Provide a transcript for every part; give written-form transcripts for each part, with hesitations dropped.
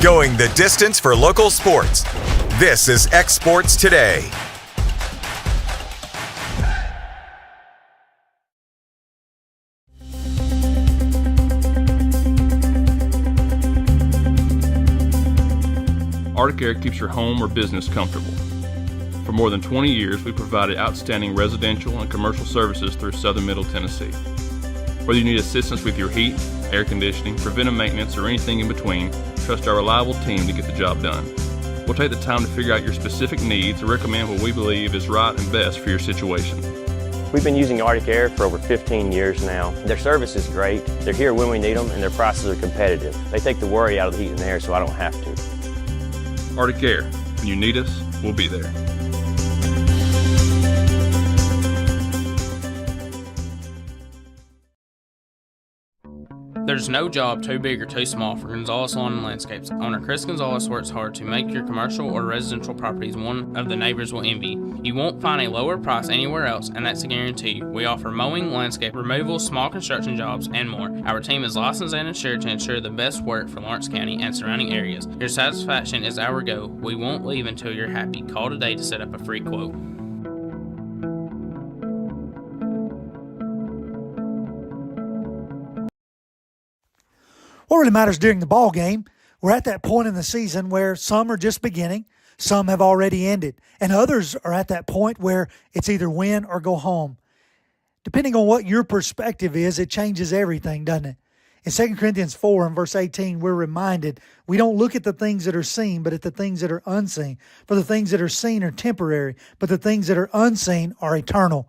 Going the distance for local sports. This is X Sports Today. Arctic Air keeps your home or business comfortable. For more than 20 years, we've provided outstanding residential and commercial services through southern Middle Tennessee. Whether you need assistance with your heat, air conditioning, preventive maintenance, or anything in between, trust our reliable team to get the job done. We'll take the time to figure out your specific needs and recommend what we believe is right and best for your situation. We've been using Arctic Air for over 15 years now. Their service is great, they're here when we need them, and their prices are competitive. They take the worry out of the heat and air so I don't have to. Arctic Air. When you need us, we'll be there. There's no job too big or too small for Gonzalez Lawn and Landscapes. Owner Chris Gonzalez works hard to make your commercial or residential properties one of the neighbors will envy. You won't find a lower price anywhere else, and that's a guarantee. We offer mowing, landscape removal, small construction jobs, and more. Our team is licensed and insured to ensure the best work for Lawrence County and surrounding areas. Your satisfaction is our goal. We won't leave until you're happy. Call today to set up a free quote. What really matters during the ball game, we're at that point in the season where some are just beginning, some have already ended, and others are at that point where it's either win or go home. Depending on what your perspective is, it changes everything, doesn't it? In 2 Corinthians 4 and verse 18, we're reminded we don't look at the things that are seen, but at the things that are unseen. For the things that are seen are temporary, but the things that are unseen are eternal.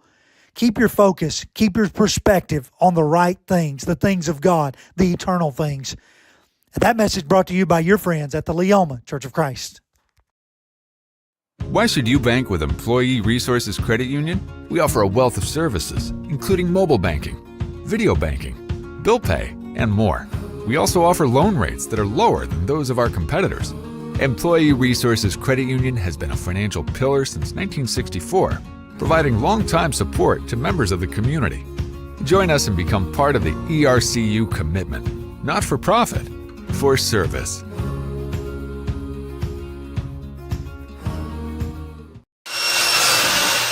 Keep your focus, keep your perspective on the right things, the things of God, the eternal things. And that message brought to you by your friends at the Leoma Church of Christ. Why should you bank with Employee Resources Credit Union? We offer a wealth of services, including mobile banking, video banking, bill pay, and more. We also offer loan rates that are lower than those of our competitors. Employee Resources Credit Union has been a financial pillar since 1964. Providing long-time support to members of the community. Join us and become part of the ERCU commitment. Not for profit, for service.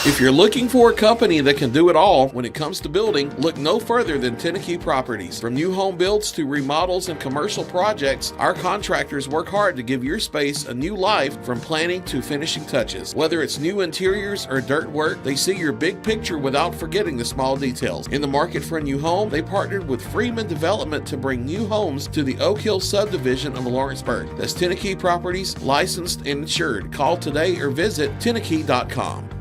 If you're looking for a company that can do it all when it comes to building, look no further than Tennessee Properties. From new home builds to remodels and commercial projects, our contractors work hard to give your space a new life from planning to finishing touches. Whether it's new interiors or dirt work, they see your big picture without forgetting the small details. In the market for a new home, they partnered with Freeman Development to bring new homes to the Oak Hill subdivision of Lawrenceburg. That's Tennessee Properties, licensed and insured. Call today or visit Tennessee.com.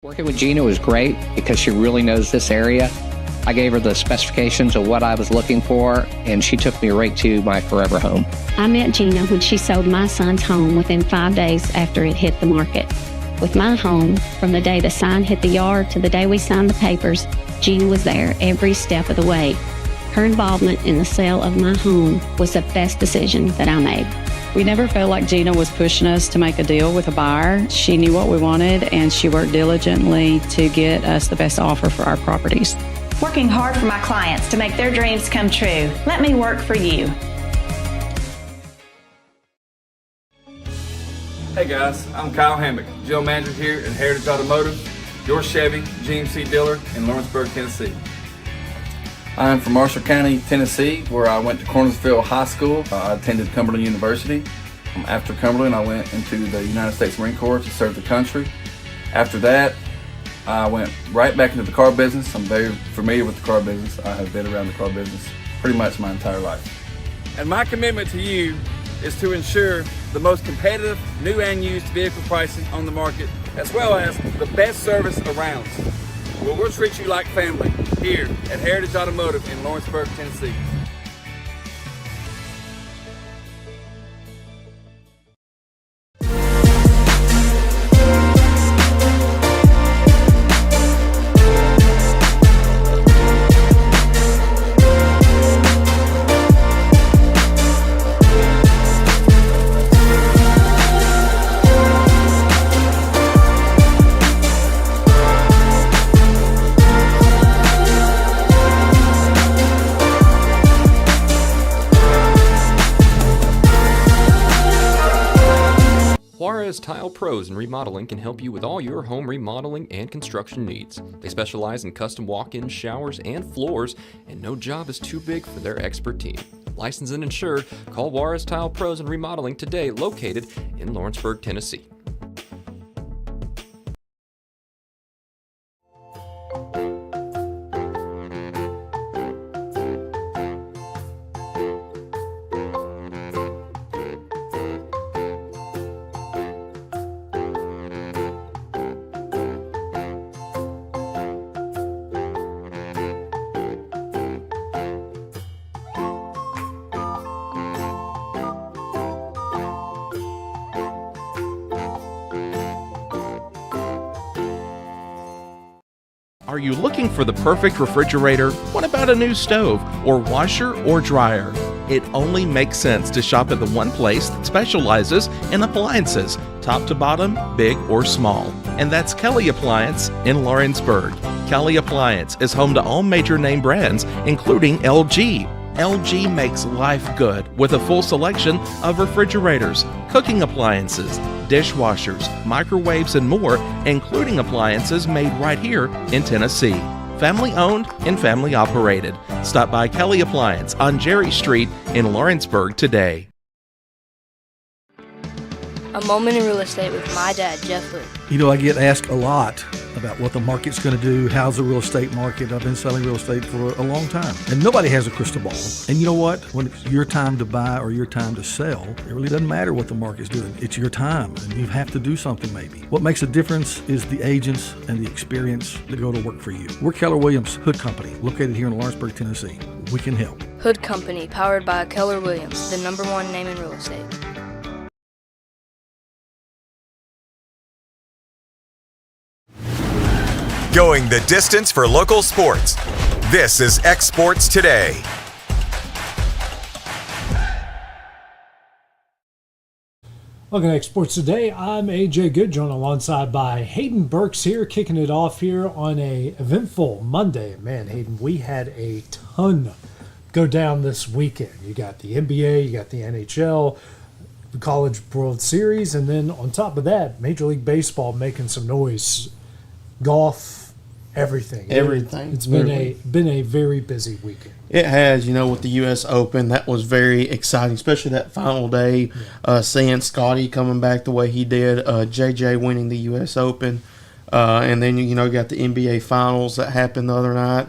Working with Gina was great because she really knows this area. I gave her the specifications of what I was looking for, and she took me right to my forever home. I met Gina when she sold my son's home within 5 days after it hit the market. With my home, from the day the sign hit the yard to the day we signed the papers, Gina was there every step of the way. Her involvement in the sale of my home was the best decision that I made. We never felt like Gina was pushing us to make a deal with a buyer. She knew what we wanted, and she worked diligently to get us the best offer for our properties. Working hard for my clients to make their dreams come true. Let me work for you. Hey guys, I'm Kyle Hammock, General Manager here at Heritage Automotive, your Chevy GMC dealer in Lawrenceburg, Tennessee. I'm from Marshall County, Tennessee, where I went to Cornersville High School. I attended Cumberland University. After Cumberland, I went into the United States Marine Corps to serve the country. After that, I went right back into the car business. I'm very familiar with the car business. I have been around the car business pretty much my entire life. And my commitment to you is to ensure the most competitive new and used vehicle pricing on the market, as well as the best service around. Well, we'll treat you like family here at Heritage Automotive in Lawrenceburg, Tennessee. Juarez Tile Pros and Remodeling can help you with all your home remodeling and construction needs. They specialize in custom walk-in showers and floors, and no job is too big for their expert team. Licensed and insured, call Juarez Tile Pros and Remodeling today, located in Lawrenceburg, Tennessee. Are you looking for the perfect refrigerator? What about a new stove, or washer, or dryer? It only makes sense to shop at the one place that specializes in appliances, top to bottom, big or small. And that's Kelly Appliance in Lawrenceburg. Kelly Appliance is home to all major name brands, including LG. LG makes life good with a full selection of refrigerators, cooking appliances, dishwashers, microwaves, and more, including appliances made right here in Tennessee. Family owned and family operated. Stop by Kelly Appliance on Jerry Street in Lawrenceburg today. A moment in real estate with my dad, Jeff Luke. You know, I get asked a lot about what the market's going to do. How's the real estate market? I've been selling real estate for a long time, and nobody has a crystal ball. And you know what? When it's your time to buy or your time to sell, it really doesn't matter what the market's doing. It's your time, and you have to do something maybe. What makes a difference is the agents and the experience that go to work for you. We're Keller Williams Hood Company, located here in Lawrenceburg, Tennessee. We can help. Hood Company, powered by Keller Williams, the #1 name in real estate. Going the distance for local sports. This is X Sports Today. Welcome to X Sports Today. I'm AJ Good, joined alongside by Hayden Burks here, kicking it off here on a eventful Monday. Man, Hayden, we had a ton go down this weekend. You got the NBA, you got the NHL, the College World Series, and then on top of that, Major League Baseball making some noise. Golf, everything. It's been a very busy weekend. It has, you know, with the U.S. Open, that was very exciting, especially that final day, seeing Scotty coming back the way he did, JJ winning the U.S. Open, and then, you know, you got the NBA Finals that happened the other night.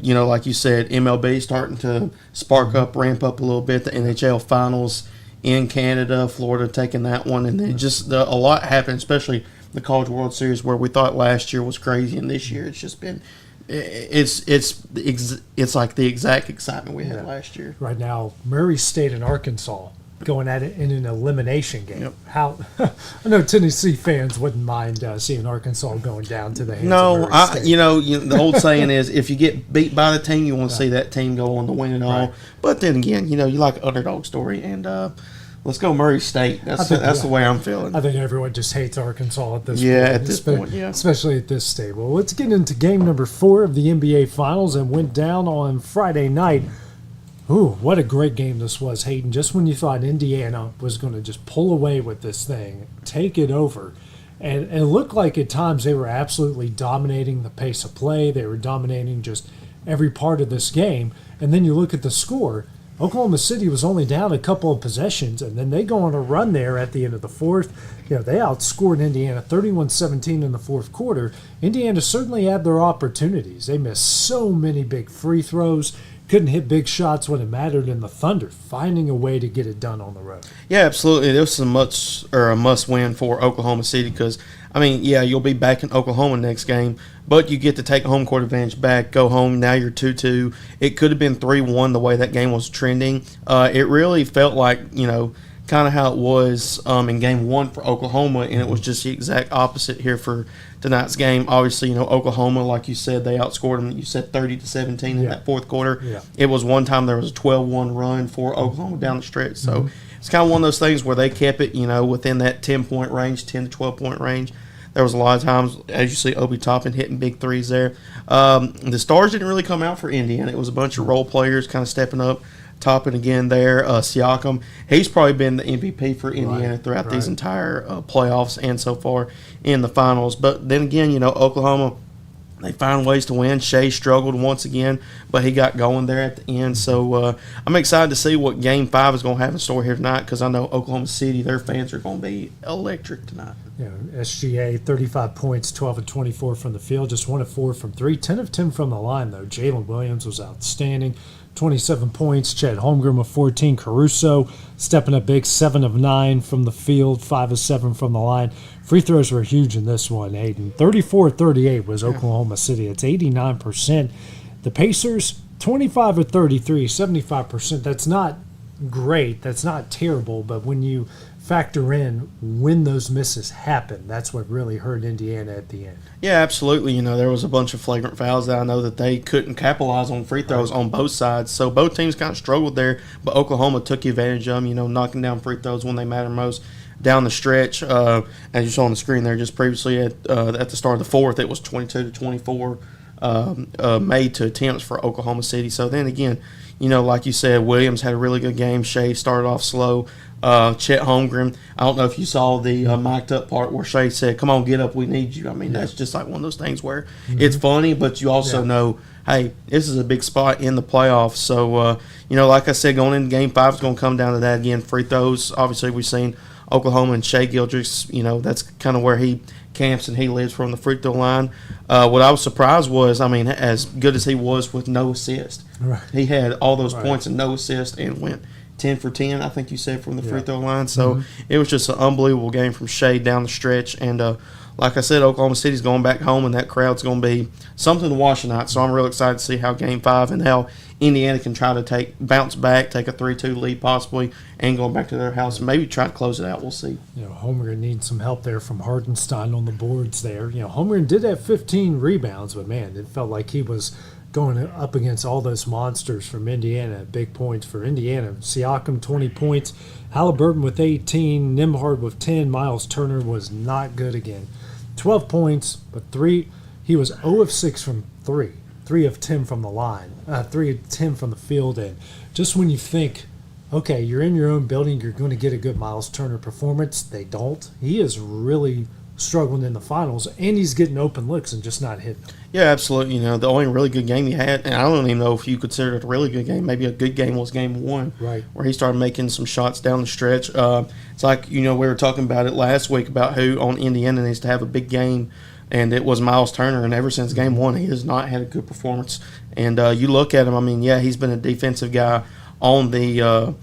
You know, like you said, MLB starting to spark up, ramp up a little bit, the NHL Finals in Canada, Florida taking that one, and then just a lot happened, especially the College World Series, where we thought last year was crazy, and this year it's just been it's like the exact excitement we had last year. Right now, Murray State and Arkansas going at it in an elimination game. Yep. How I know Tennessee fans wouldn't mind seeing Arkansas going down to the hands of Murray State. You know, the old saying is, if you get beat by the team, you want to see that team go on to win it all. Right. But then again, you know, you like an underdog story, and let's go Murray State. That's the way I'm feeling. I think everyone just hates Arkansas at this point. Yeah, at this point, yeah. Especially at this stage. Well, let's get into game number 4 of the NBA Finals, and went down on Friday night. Ooh, what a great game this was, Hayden. Just when you thought Indiana was going to just pull away with this thing, take it over. And it looked like at times they were absolutely dominating the pace of play. They were dominating just every part of this game. And then you look at the score. Oklahoma City was only down a couple of possessions, and then they go on a run there at the end of the fourth. You know, they outscored Indiana 31-17 in the fourth quarter. Indiana certainly had their opportunities. They missed so many big free throws, couldn't hit big shots when it mattered, and the Thunder finding a way to get it done on the road. Yeah, absolutely. This was a must-win for Oklahoma City because, I mean, yeah, you'll be back in Oklahoma next game, but you get to take a home court advantage back, go home. Now you're 2-2. It could have been 3-1 the way that game was trending. It really felt like, you know, kind of how it was in game 1 for Oklahoma, and it was just the exact opposite here for tonight's game. Obviously, you know, Oklahoma, like you said, they outscored them. You said 30-17 in that fourth quarter. Yeah. It was one time there was a 12-1 run for Oklahoma down the stretch. So it's kind of one of those things where they kept it, you know, within that 10-point range, 10 to 12-point range. There was a lot of times, as you see, Obi Toppin hitting big threes there. The stars didn't really come out for Indiana. It was a bunch of role players kind of stepping up topping again there. Siakam, he's probably been the MVP for Indiana throughout these entire playoffs and so far in the finals. But then again, Oklahoma, they found ways to win. Shea struggled once again, but he got going there at the end. So I'm excited to see what Game 5 is going to have in store here tonight, because I know Oklahoma City, their fans are going to be electric tonight. SGA, 35 points, 12 of 24 from the field, just 1 of 4 from 3, 10 of 10 from the line, though. Jalen Williams was outstanding, 27 points. Chet Holmgren with 14. Caruso stepping up big, 7 of 9 from the field, 5 of 7 from the line. Free throws were huge in this one, Hayden. 34-38 was Oklahoma City. It's 89%. The Pacers, 25 of 33, 75%. That's not great. That's not terrible, but when you factor in when those misses happen, that's what really hurt Indiana at the end. Yeah, absolutely. There was a bunch of flagrant fouls that I know that they couldn't capitalize on free throws on both sides. So both teams kind of struggled there, but Oklahoma took advantage of them, knocking down free throws when they matter most down the stretch. As you saw on the screen there just previously at the start of the fourth, it was 22-24 made to attempts for Oklahoma City. So then again, like you said, Williams had a really good game. Shea started off slow. Chet Holmgren, I don't know if you saw the mic'd up part where Shea said, "Come on, get up, we need you." I mean, that's just like one of those things where it's funny, but you also know, hey, this is a big spot in the playoffs. So, like I said, going into Game 5 is going to come down to that again. Free throws, obviously we've seen Oklahoma and Shea Gilgeous, that's kind of where he camps and he lives from the free throw line. What I was surprised was, as good as he was with no assist, he had all those points and no assist and went 10 for 10, I think you said, from the free throw line. So it was just an unbelievable game from Shea down the stretch. And like I said, Oklahoma City's going back home, and that crowd's going to be something to watch tonight. So I'm real excited to see how Game 5 and how Indiana can try to bounce back, take a 3-2 lead possibly, and go back to their house and maybe try to close it out. We'll see. Holmgren needs some help there from Hartenstein on the boards there. Holmgren did have 15 rebounds, but, man, it felt like he was going up against all those monsters from Indiana. Big points for Indiana. Siakam, 20 points. Halliburton with 18. Nembhard with 10. Miles Turner was not good again. 12 points, but 3. He was 0 of 6 from 3. 3 of 10 from the line. 3 of 10 from the field. And just when you think, okay, you're in your own building, you're going to get a good Miles Turner performance, they don't. He is really struggling in the finals, and he's getting open looks and just not hitting them. Yeah, absolutely. The only really good game he had, and I don't even know if you consider it a really good game, maybe a good game was Game 1, where he started making some shots down the stretch. It's like, we were talking about it last week about who on Indiana needs to have a big game, and it was Miles Turner, and ever since Game 1, he has not had a good performance. And you look at him, he's been a defensive guy on the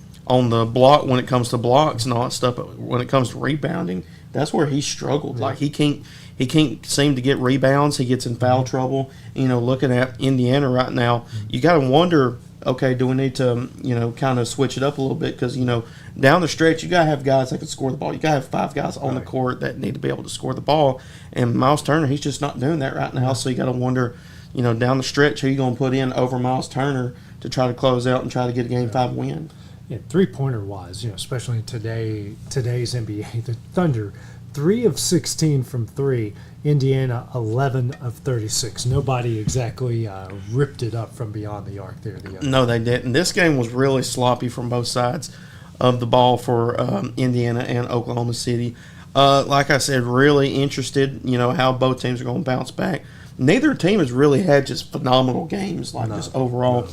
block when it comes to blocks and all that stuff, but when it comes to rebounding, that's where he struggled. Like, he can't seem to get rebounds. He gets in foul trouble. Looking at Indiana right now, you got to wonder, okay, do we need to, kind of switch it up a little bit? Because, down the stretch, you got to have guys that can score the ball. You got to have 5 guys on the court that need to be able to score the ball. And Miles Turner, he's just not doing that right now. So you got to wonder, down the stretch, who you going to put in over Miles Turner to try to close out and try to get a Game 5 win. Yeah, three-pointer wise, especially in today's NBA, the Thunder, 3 of 16 from 3. Indiana, 11 of 36. Nobody exactly ripped it up from beyond the arc there. No, they didn't. This game was really sloppy from both sides of the ball for Indiana and Oklahoma City. Like I said, really interested, how both teams are going to bounce back. Neither team has really had just phenomenal games, just overall.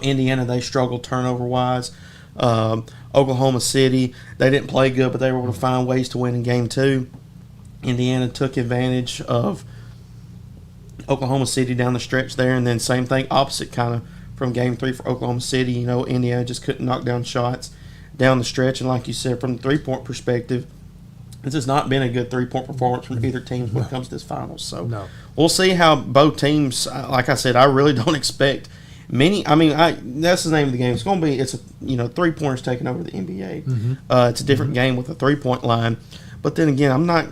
Indiana, they struggled turnover-wise. Oklahoma City, they didn't play good, but they were able to find ways to win in Game 2. Indiana took advantage of Oklahoma City down the stretch there, and then same thing, opposite kind of from Game 3 for Oklahoma City. Indiana just couldn't knock down shots down the stretch, and like you said, from the three-point perspective, this has not been a good three-point performance from either team when it comes to this finals. So we'll see how both teams, like I said, I really don't expect many. That's the name of the game. It's going to be, 3-pointers taking over the NBA. It's a different game with a 3-point line. But then again, I'm not,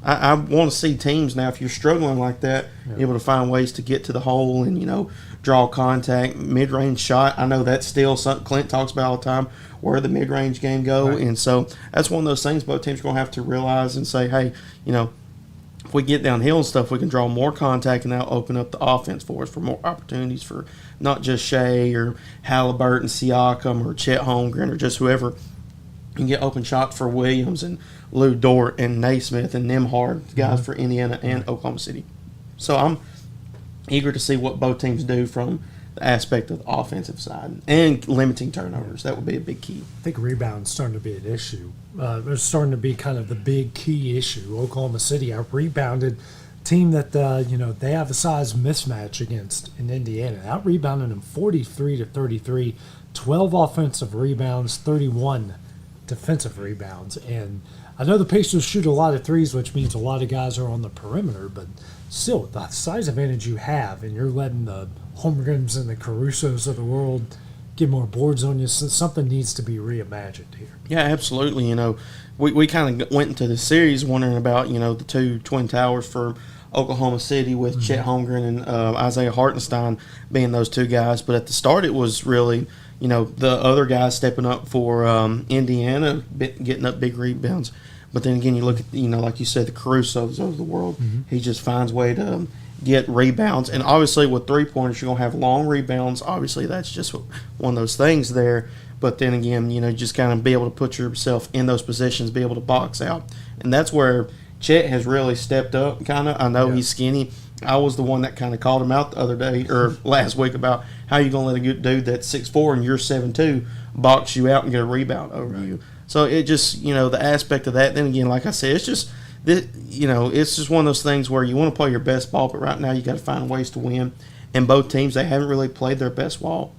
I want to see teams now, if you're struggling like that, able to find ways to get to the hole and, draw contact, mid-range shot. I know that's still something Clint talks about all the time, where the mid-range game go. And so that's one of those things both teams are going to have to realize and say, hey, if we get downhill and stuff, we can draw more contact, and that'll open up the offense for us for more opportunities for not just Shea or Halliburton, Siakam, or Chet Holmgren, or just whoever. You can get open shots for Williams and Lou Dort and Naismith and Nembhard, guys for Indiana and Oklahoma City. So I'm eager to see what both teams do from the aspect of the offensive side and limiting turnovers. That would be a big key. I think rebound's starting to be an issue. It's starting to be kind of the big key issue. Oklahoma City out-rebounded team that, they have a size mismatch against in Indiana. Out-rebounded them 43-33, 12 offensive rebounds, 31 defensive rebounds. And I know the Pacers shoot a lot of threes, which means a lot of guys are on the perimeter, but still, the size advantage you have, and you're letting the Holmgrens and the Carusos of the world get more boards on you, so something needs to be reimagined here. Yeah, absolutely. We kind of went into the series wondering about, the two Twin Towers for Oklahoma City with Chet Holmgren and Isaiah Hartenstein being those two guys. But at the start, it was really, the other guys stepping up for Indiana, getting up big rebounds. But then again, you look at, like you said, the Carusos of the world. He just finds a way to get rebounds. And obviously with three-pointers, you're going to have long rebounds. Obviously, that's just one of those things there. But then again, just kind of be able to put yourself in those positions, be able to box out. And that's where Chet has really stepped up, kind of. I know he's skinny. I was the one that kind of called him out the other day, or last week, about how you going to let a good dude that's 6'4" and you're 7'2" box you out and get a rebound over you. So it just, the aspect of that. Then again, like I said, it's just, it's just one of those things where you want to play your best ball, but right now you got to find ways to win. And both teams, they haven't really played their best ball,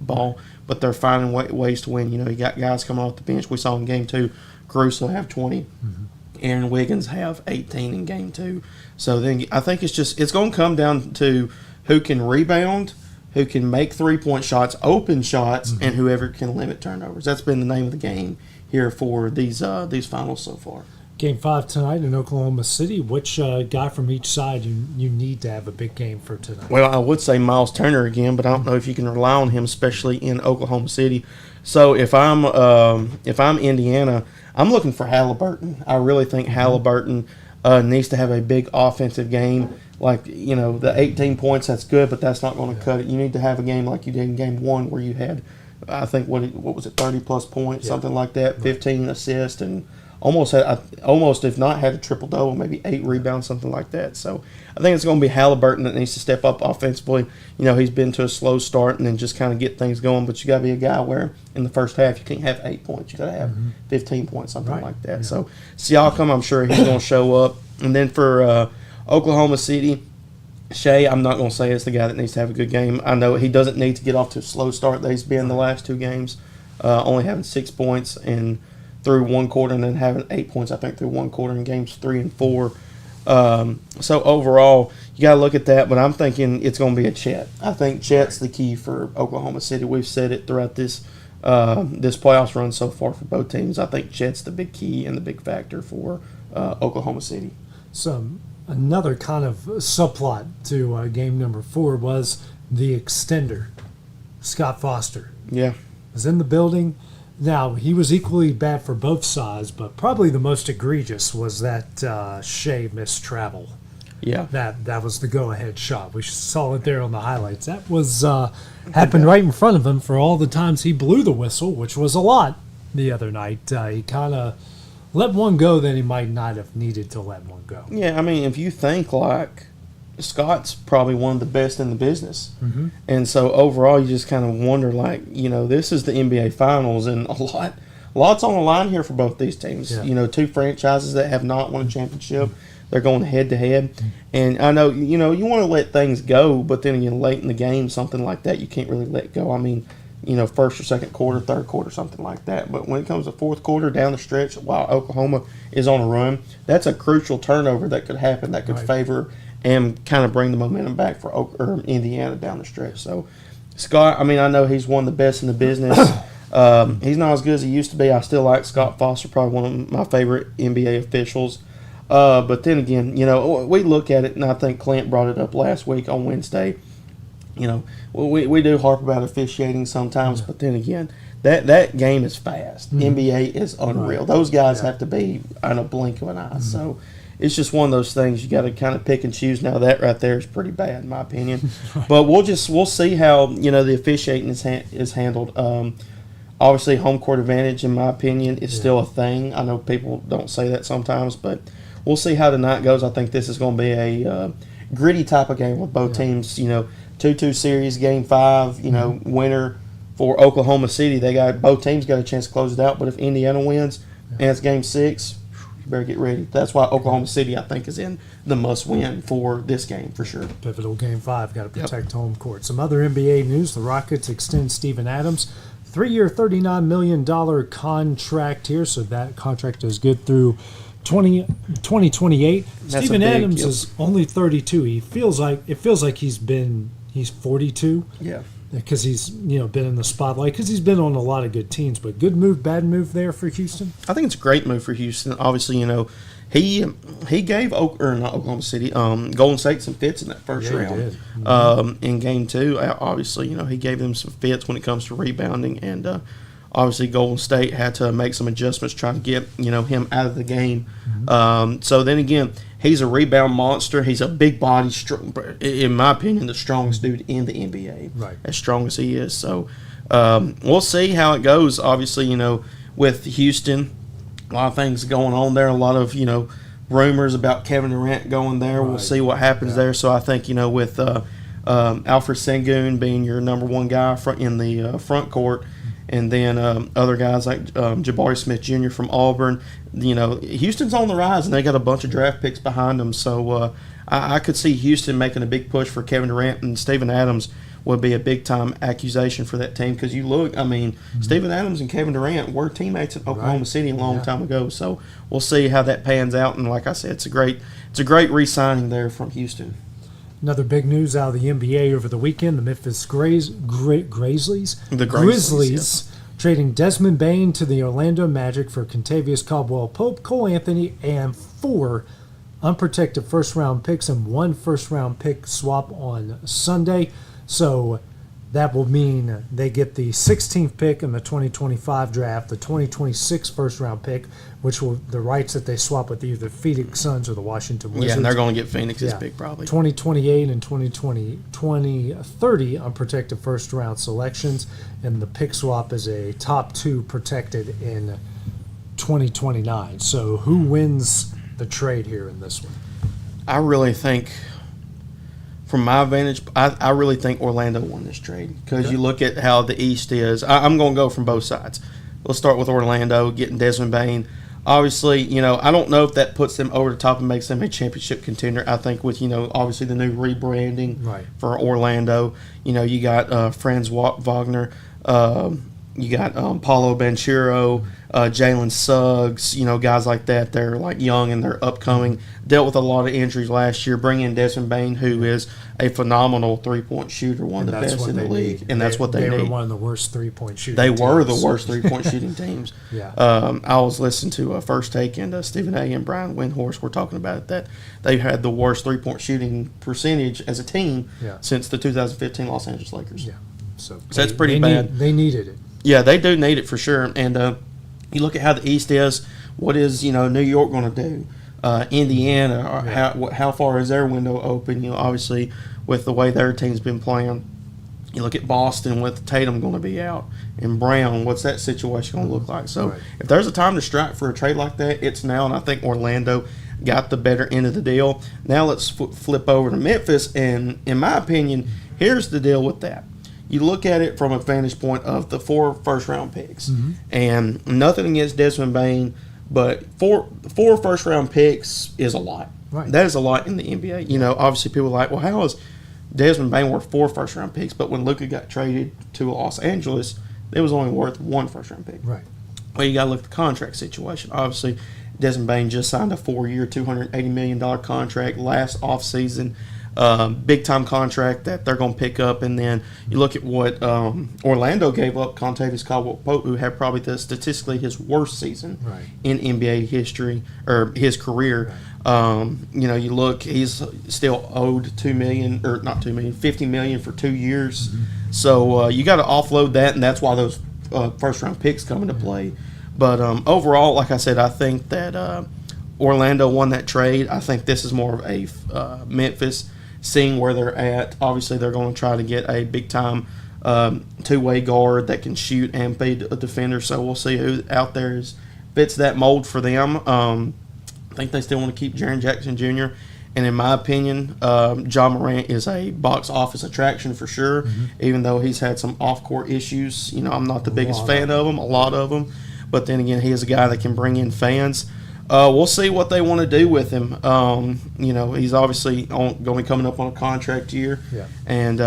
but they're finding ways to win. You got guys coming off the bench. We saw in Game 2, Caruso have 20. Aaron Wiggins have 18 in Game 2. So then I think it's going to come down to who can rebound, who can make three-point shots, open shots, and whoever can limit turnovers. That's been the name of the game here for these finals so far. Game 5 tonight in Oklahoma City. Which guy from each side you need to have a big game for tonight? Well, I would say Miles Turner again, but I don't know if you can rely on him, especially in Oklahoma City. So if I'm Indiana, I'm looking for Halliburton. I really think Halliburton needs to have a big offensive game. Like, the 18 points, that's good, but that's not going to cut it. You need to have a game like you did in Game 1 where you had, I think, what was it, 30-plus points, something like that, 15 assists, and almost, if not, had a triple-double, maybe 8 rebounds, something like that. So I think it's going to be Halliburton that needs to step up offensively. He's been to a slow start and then just kind of get things going, but you got to be a guy where in the first half you can't have 8 points. You got to have 15 points, something like that. Yeah. So Siakam, I'm sure he's going to show up. And then for Oklahoma City, Shea, I'm not going to say it's the guy that needs to have a good game. I know he doesn't need to get off to a slow start that he's been the last 2 games, only having 6 points and through one quarter, and then having 8 points, I think, through one quarter in games 3 and 4. So overall, you got to look at that, but I'm thinking it's going to be a Chet. I think Chet's the key for Oklahoma City. We've said it throughout this playoffs run so far for both teams. I think Chet's the big key and the big factor for Oklahoma City. So another kind of subplot to game number 4 was the extender, Scott Foster. Yeah. Was in the building. Now, he was equally bad for both sides, but probably the most egregious was that Shea missed travel. Yeah. That was the go-ahead shot. We saw it there on the highlights. That was happened right in front of him for all the times he blew the whistle, which was a lot the other night. He kind of let one go that he might not have needed to let one go. Yeah, I mean, if you think like Scott's probably one of the best in the business. And so overall you just kind of wonder, like, this is the NBA Finals and lots on the line here for both these teams. Yeah. 2 franchises that have not won a championship. They're going head to head. And I know, you want to let things go, but then again, late in the game, something like that, you can't really let go. I mean, first or second quarter, third quarter, something like that. But when it comes to fourth quarter, down the stretch, while Oklahoma is on a run, that's a crucial turnover that could happen, that could favor and kind of bring the momentum back for Indiana down the stretch. So, Scott, I mean, I know he's one of the best in the business. He's not as good as he used to be. I still like Scott Foster, probably one of my favorite NBA officials. But then again, we look at it, and I think Clint brought it up last week on Wednesday. We do harp about officiating sometimes, but then again, that game is fast. NBA is unreal. Those guys have to be in a blink of an eye. So it's just one of those things you got to kind of pick and choose. Now that right there is pretty bad in my opinion, but we'll see how the officiating is handled. Obviously, home court advantage in my opinion is still a thing. I know people don't say that sometimes, but we'll see how tonight goes. I think this is going to be a gritty type of game with both teams. 2-2 series, game 5. Winner for Oklahoma City. Both teams got a chance to close it out. But if Indiana wins and it's game 6, you better get ready. That's why Oklahoma City, I think, is in the must-win for this game for sure. Pivotal game 5. Got to protect home court. Some other NBA news: the Rockets extend Steven Adams, 3-year, $39 million contract here. So that contract is good through 2028. Steven Adams is only 32. It feels like he's 42. Yeah. Because he's been in the spotlight, because he's been on a lot of good teams. But good move, bad move there for Houston? I think it's a great move for Houston. Obviously, he gave not Oklahoma City, Golden State some fits in that first round. In game 2, obviously, he gave them some fits when it comes to rebounding, and obviously Golden State had to make some adjustments trying to get him out of the game. So then again, he's a rebound monster. He's a big body, in my opinion, the strongest dude in the NBA. Right. As strong as he is. So we'll see how it goes. Obviously, with Houston, a lot of things going on there. A lot of, rumors about Kevin Durant going there. Right. We'll see what happens there. So I think, with Alfred Sengun being your number one guy in the front court, and then other guys like Jabari Smith Jr. from Auburn. Houston's on the rise, and they got a bunch of draft picks behind them. So I could see Houston making a big push for Kevin Durant, and Steven Adams would be a big-time accusation for that team. Because you look, Steven Adams and Kevin Durant were teammates at Oklahoma City a long time ago. So we'll see how that pans out. And like I said, it's a great re-signing there from Houston. Another big news out of the NBA over the weekend: the Memphis Grizzlies trading Desmond Bane to the Orlando Magic for Kentavious Caldwell-Pope, Cole Anthony, and 4 unprotected first-round picks and 1 first-round pick swap on Sunday. So that will mean they get the 16th pick in the 2025 draft, the 2026 first-round pick, which will the rights that they swap with either Phoenix Suns or the Washington Wizards. Yeah, and they're going to get Phoenix's pick probably. 2028 and 2030 unprotected first-round selections, and the pick swap is a top 2 protected in 2029. So who wins the trade here in this one? I really think, from my vantage, I really think Orlando won this trade because you look at how the East is. I'm going to go from both sides. Let's start with Orlando, getting Desmond Bane. Obviously, I don't know if that puts them over the top and makes them a championship contender. I think with, obviously the new rebranding for Orlando, you got Franz Wagner, you got Paulo Banchero, Jalen Suggs, guys like that. They're like young and they're upcoming. Dealt with a lot of injuries last year. Bring in Desmond Bane, who is a phenomenal 3-point shooter, one of the best in the league, and that's what they need. They were one of the worst 3-point shooting teams. They were the worst 3-point shooting teams. Yeah. I was listening to First Take, and Stephen A. and Brian Windhorst were talking about it, that they've had the worst 3-point shooting percentage as a team since the 2015 Los Angeles Lakers. Yeah. So that's pretty bad. They needed it. Yeah, they do need it for sure. And you look at how the East is. What is New York going to do? Indiana, how far is their window open? Obviously with the way their team's been playing. You look at Boston with Tatum going to be out and Brown. What's that situation going to look like? So if there's a time to strike for a trade like that, it's now. And I think Orlando got the better end of the deal. Now let's flip over to Memphis. And in my opinion, here's the deal with that. You look at it from a vantage point of the 4 first-round picks. And nothing against Desmond Bane, but 4 first-round picks is a lot. Right. That is a lot in the NBA. Obviously people are like, well, how is Desmond Bane worth 4 first-round picks? But when Luka got traded to Los Angeles, it was only worth 1 first-round pick. Right. Well, you got to look at the contract situation. Obviously, Desmond Bane just signed a 4-year, $280 million contract last offseason. Big-time contract that they're going to pick up. And then you look at what Orlando gave up, Kentavious Caldwell-Pope, who had probably statistically his worst season in NBA history, or his career. You look, he's still owed $50 million for 2 years. So you got to offload that, and that's why those first-round picks come into play. But overall, like I said, I think that Orlando won that trade. I think this is more of a Memphis seeing where they're at. Obviously, they're going to try to get a big-time two-way guard that can shoot and be a defender. So we'll see who out there fits that mold for them. I think they still want to keep Jaren Jackson Jr., and in my opinion, John Morant is a box office attraction for sure, even though he's had some off-court issues. I'm not the biggest fan of him, a lot of them. But then again, he is a guy that can bring in fans. We'll see what they want to do with him. He's obviously going to be coming up on a contract year. Yeah. And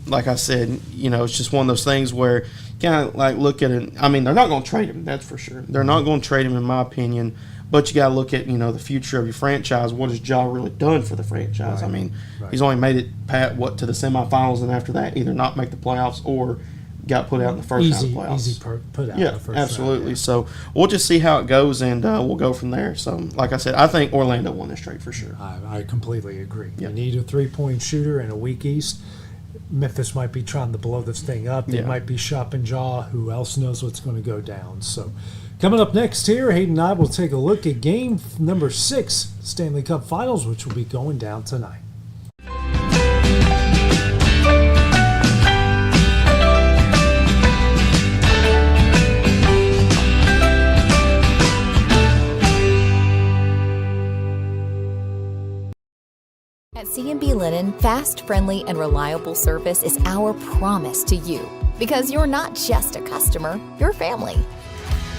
like I said, it's just one of those things where kind of like look at it. I mean, they're not going to trade him, that's for sure. They're not going to trade him, in my opinion. But you got to look at, the future of your franchise. What has Ja really done for the franchise? Right. I mean, he's only made it to the semifinals, and after that, either not make the playoffs or got put out in the first round of playoffs. Easy put out in the first absolutely. round. Yeah. So we'll just see how it goes, and we'll go from there. So, like I said, I think Orlando won this trade for sure. I completely agree. Yep. You need a three-point shooter in a weak East. Memphis might be trying to blow this thing up. They might be shopping Ja. Who else knows what's going to go down? So, coming up next here, Hayden and I will take a look at game number 6, Stanley Cup Finals, which will be going down tonight. At C&B Linen, fast, friendly, and reliable service is our promise to you. Because you're not just a customer, you're family.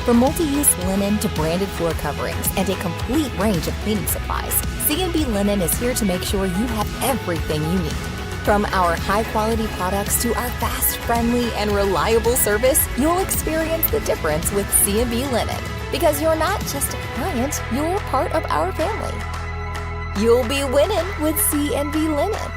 From multi-use linen to branded floor coverings and a complete range of cleaning supplies, C&B Linen is here to make sure you have everything you need. From our high-quality products to our fast, friendly, and reliable service, you'll experience the difference with C&B Linen. Because you're not just a client, you're part of our family. You'll be winning with C&B Linen.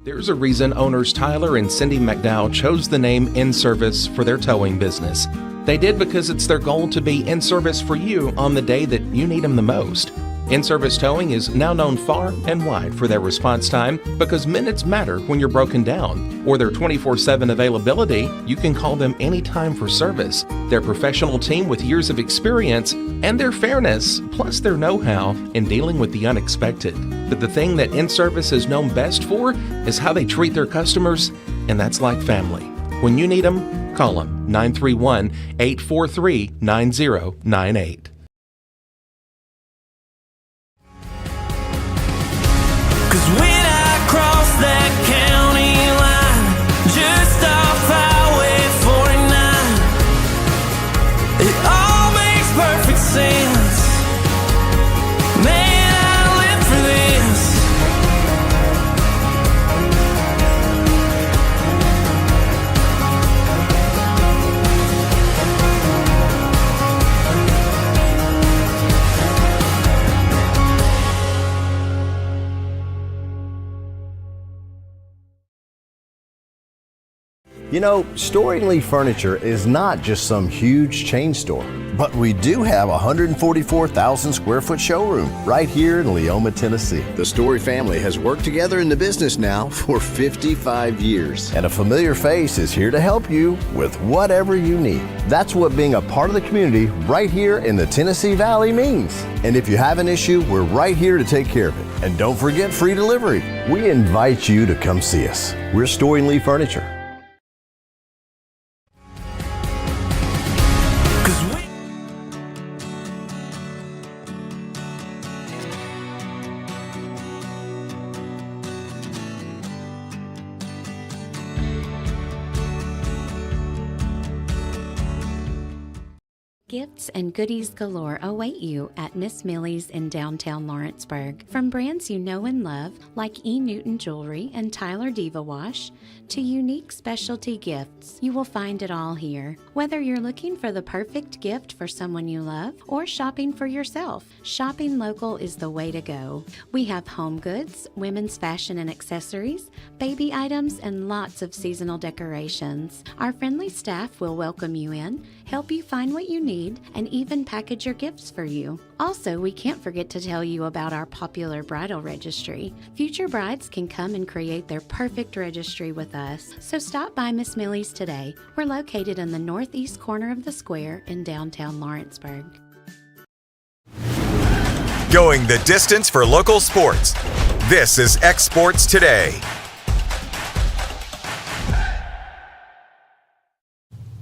There's a reason owners Tyler and Cindy McDowell chose the name In Service for their towing business. They did because it's their goal to be in service for you on the day that you need them the most. In-Service Towing is now known far and wide for their response time because minutes matter when you're broken down. Or their 24/7 availability, you can call them anytime for service. Their professional team with years of experience and their fairness, plus their know-how in dealing with the unexpected. But the thing that In-Service is known best for is how they treat their customers, and that's like family. When you need them, call them 931-843-9098. When I cross that county line, just off Highway 49, it all makes perfect sense. Man, I live for this. You know, Storing Lee Furniture is not just some huge chain store, but we do have a 144,000 square foot showroom right here in Leoma, Tennessee. The Story family has worked together in the business now for 55 years, and a familiar face is here to help you with whatever you need. That's what being a part of the community right here in the Tennessee Valley means. And if you have an issue, we're right here to take care of it. And don't forget free delivery. We invite you to come see us. We're Storing Lee Furniture. Gifts and goodies galore await you at Miss Millie's in downtown Lawrenceburg. From brands you know and love, like E. Newton Jewelry and Tyler Diva Wash, to unique specialty gifts, you will find it all here. Whether you're looking for the perfect gift for someone you love or shopping for yourself, shopping local is the way to go. We have home goods, women's fashion and accessories, baby items, and lots of seasonal decorations. Our friendly staff will welcome you in, help you find what you need, need and even package your gifts for you. Also, we can't forget to tell you about our popular bridal registry. Future brides can come and create their perfect registry with us. So stop by Miss Millie's today. We're located in the northeast corner of the square in downtown Lawrenceburg. Going the distance for local sports. This is X Sports Today.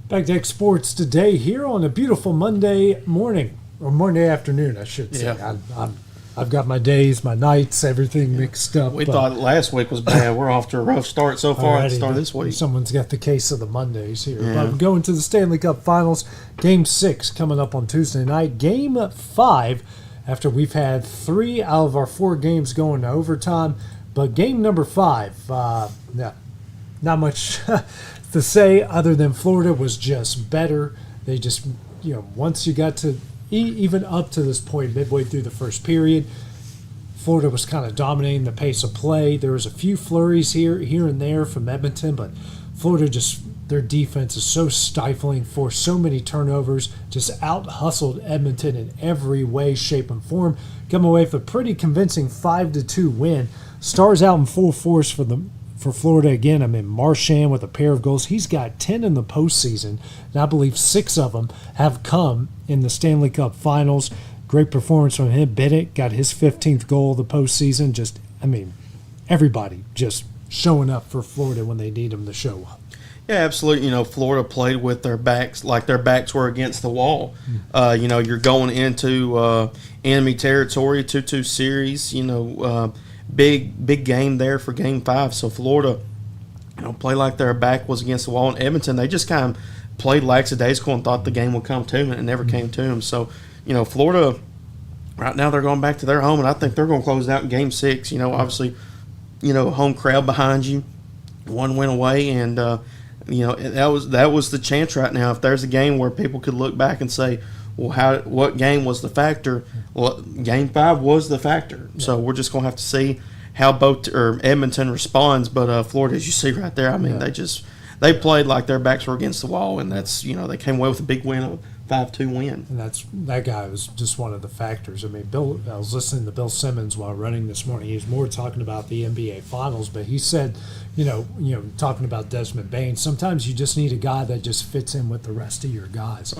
Back to X Sports Today here on a beautiful Monday morning, or Monday afternoon, I should say. Yeah. I've got my days, my nights, everything mixed up. We thought last week was bad. We're off to a rough start so far at the start of this week. Someone's got the case of the Mondays here. Yeah. But we're going to the Stanley Cup Finals. Game 6 coming up on Tuesday night. Game 5, after we've had 3 out of our 4 games going to overtime. But game number 5, not much to say other than Florida was just better. They just, once you got to even up to this point, midway through the first period, Florida was kind of dominating the pace of play. There was a few flurries here and there from Edmonton, but Florida their defense is so stifling, forced so many turnovers, just out-hustled Edmonton in every way, shape, and form. Come away with a pretty convincing 5-2 win. Stars out in full force for Florida again. Marchand with a pair of goals. He's got 10 in the postseason, and I believe 6 of them have come in the Stanley Cup Finals. Great performance from him. Bennett got his 15th goal of the postseason. Everybody just showing up for Florida when they need them to show up. Yeah, absolutely. Florida played with their backs like their backs were against the wall. You're going into enemy territory, 2-2 series. Big game there for Game 5. So Florida, played like their back was against the wall. And Edmonton, they just kind of played lackadaisical and thought the game would come to them, and it never came to them. So, Florida, right now they're going back to their home, and I think they're going to close it out in Game 6. Obviously, home crowd behind you, 1 win away, and that was the chance right now. If there's a game where people could look back and say, well, what game was the factor? Well, Game 5 was the factor. Yeah. So we're just going to have to see how Edmonton responds. But Florida, as you see right there, they played like their backs were against the wall, and that's they came away with a big win, a 5-2 win. And that guy was just one of the factors. I was listening to Bill Simmons while running this morning. He was more talking about the NBA Finals, but he said, talking about Desmond Bain, sometimes you just need a guy that just fits in with the rest of your guys.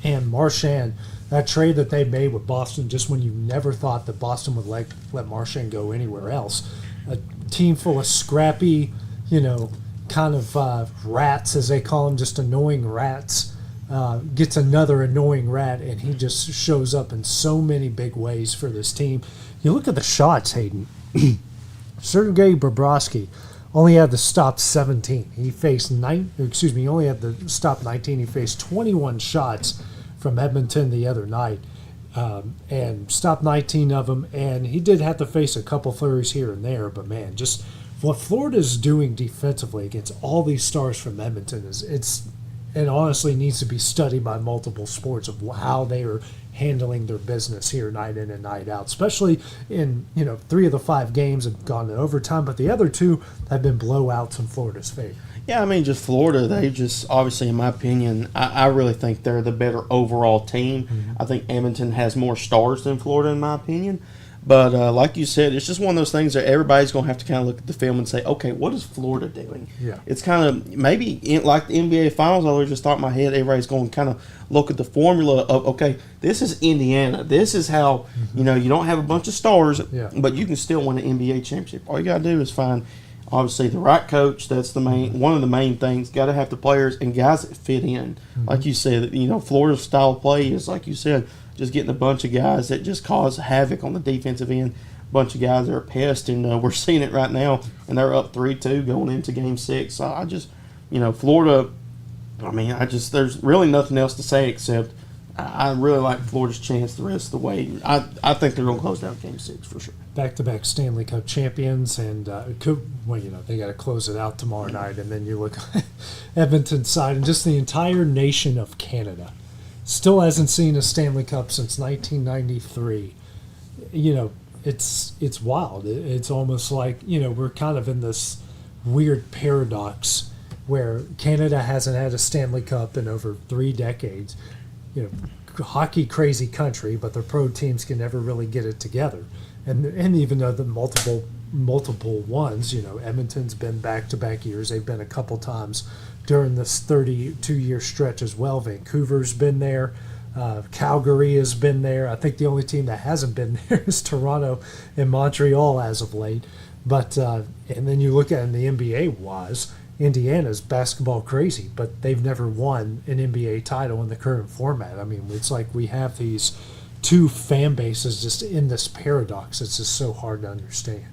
And Marchand, that trade that they made with Boston, just when you never thought that Boston would let Marchand go anywhere else, a team full of scrappy, kind of rats, as they call them, just annoying rats, gets another annoying rat, and he just shows up in so many big ways for this team. You look at the shots, Hayden. Sergei Bobrovsky only had to stop 17. He faced he only had to stop 19. He faced 21 shots from Edmonton the other night, and stopped 19 of them. And he did have to face a couple flurries here and there, but man, just what Florida's doing defensively against all these stars from Edmonton it honestly needs to be studied by multiple sports of how they are handling their business here night in and night out, especially in 3 of the 5 games have gone to overtime, but the other 2 have been blowouts in Florida's favor. Yeah, just Florida, they just, obviously, in my opinion, I really think they're the better overall team. Mm-hmm. I think Edmonton has more stars than Florida, in my opinion. But like you said, it's just one of those things that everybody's going to have to kind of look at the film and say, okay, what is Florida doing? Yeah. It's kind of maybe like the NBA Finals, I just thought in my head, everybody's going to kind of look at the formula of, okay, this is Indiana. This is how, you don't have a bunch of stars, but you can still win an NBA championship. All you got to do is find, obviously, the right coach. That's one of the main things. Got to have the players and guys that fit in. Mm-hmm. Like you said, Florida's style of play is, like you said, just getting a bunch of guys that just cause havoc on the defensive end, a bunch of guys that are pests, and we're seeing it right now, and they're up 3-2 going into Game 6. So I just, Florida, there's really nothing else to say except I really like Florida's chance the rest of the way. I think they're going to close down Game 6 for sure. Back-to-back Stanley Cup champions, and they got to close it out tomorrow night, and then you look at Edmonton's side, and just the entire nation of Canada still hasn't seen a Stanley Cup since 1993. It's wild. It's almost like, we're kind of in this weird paradox where Canada hasn't had a Stanley Cup in over 3 decades. hockey crazy country, but their pro teams can never really get it together. And even though the multiple ones, Edmonton's been back-to-back years. They've been a couple times during this 32-year stretch as well. Vancouver's been there. Calgary has been there. I think the only team that hasn't been there is Toronto and Montreal as of late. But and then you look at it in the NBA-wise, Indiana's basketball crazy, but they've never won an NBA title in the current format. I mean, it's like we have these two fan bases just in this paradox. It's just so hard to understand.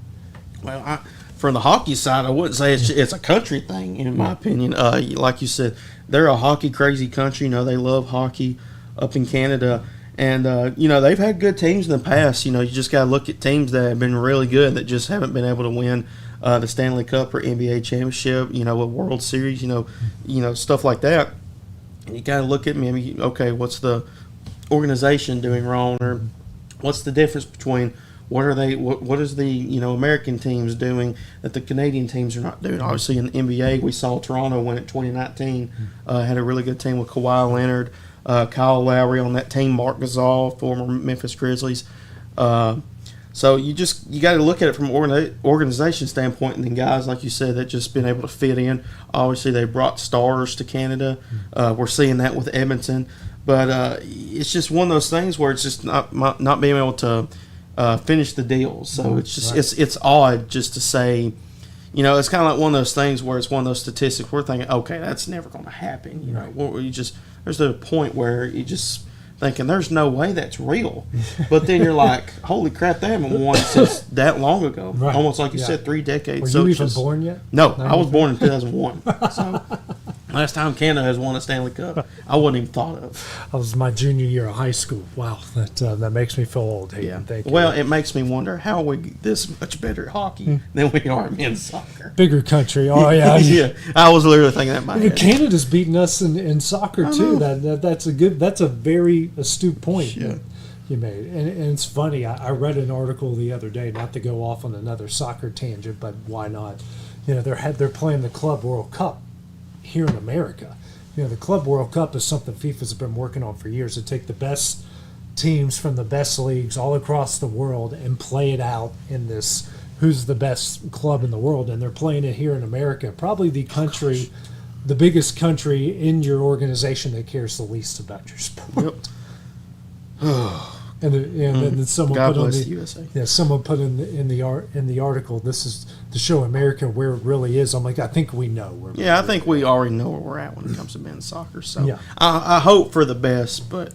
Well, from the hockey side, I wouldn't say it's a country thing, in my opinion. Like you said, they're a hockey crazy country. They love hockey up in Canada. And, they've had good teams in the past. You just got to look at teams that have been really good that just haven't been able to win the Stanley Cup or NBA championship, a World Series, stuff like that. You got to look at maybe, okay, what's the organization doing wrong, or what's the difference between what is the American teams doing that the Canadian teams are not doing? Obviously in the NBA we saw Toronto win it 2019, had a really good team with Kawhi Leonard, Kyle Lowry on that team, Mark Gasol, former Memphis Grizzlies. So you got to look at it from an organization standpoint, and then guys like you said that just been able to fit in. Obviously they brought stars to Canada. We're seeing that with Edmonton. But it's just one of those things where it's just not being able to finish the deal. So it's just it's odd just to say, it's kind of like one of those things where it's one of those statistics we're thinking, okay, that's never going to happen. There's a point where you just thinking there's no way that's real, but then you're like, holy crap, they haven't won since that long ago. Almost like you said, 3 decades. Were you even born yet? No, I was born in 2001. So last time Canada has won a Stanley Cup, I wouldn't even thought of. I was my junior year of high school. Wow, that makes me feel old. Hayden. Thank you. Well, it makes me wonder how we this much better at hockey than we are in men's soccer. Bigger country. Oh yeah, yeah. I was literally thinking that in my head. Canada's beating us in soccer too. That's a very astute point. Yeah. You made, and it's funny. I read an article the other day, not to go off on another soccer tangent, but why not? They're playing the Club World Cup here in America. The Club World Cup is something FIFA's been working on for years, to take the best teams from the best leagues all across the world and play it out in this who's the best club in the world, and they're playing it here in America. Probably the country, the biggest country in your organization that cares the least about your sport. Yep. And then someone God put on bless the USA. Yeah, someone put in the article, this is to show America where it really is. I'm like, I think we know where. Yeah, I think we already know where we're at when it comes to men's soccer. So yeah. I hope for the best, but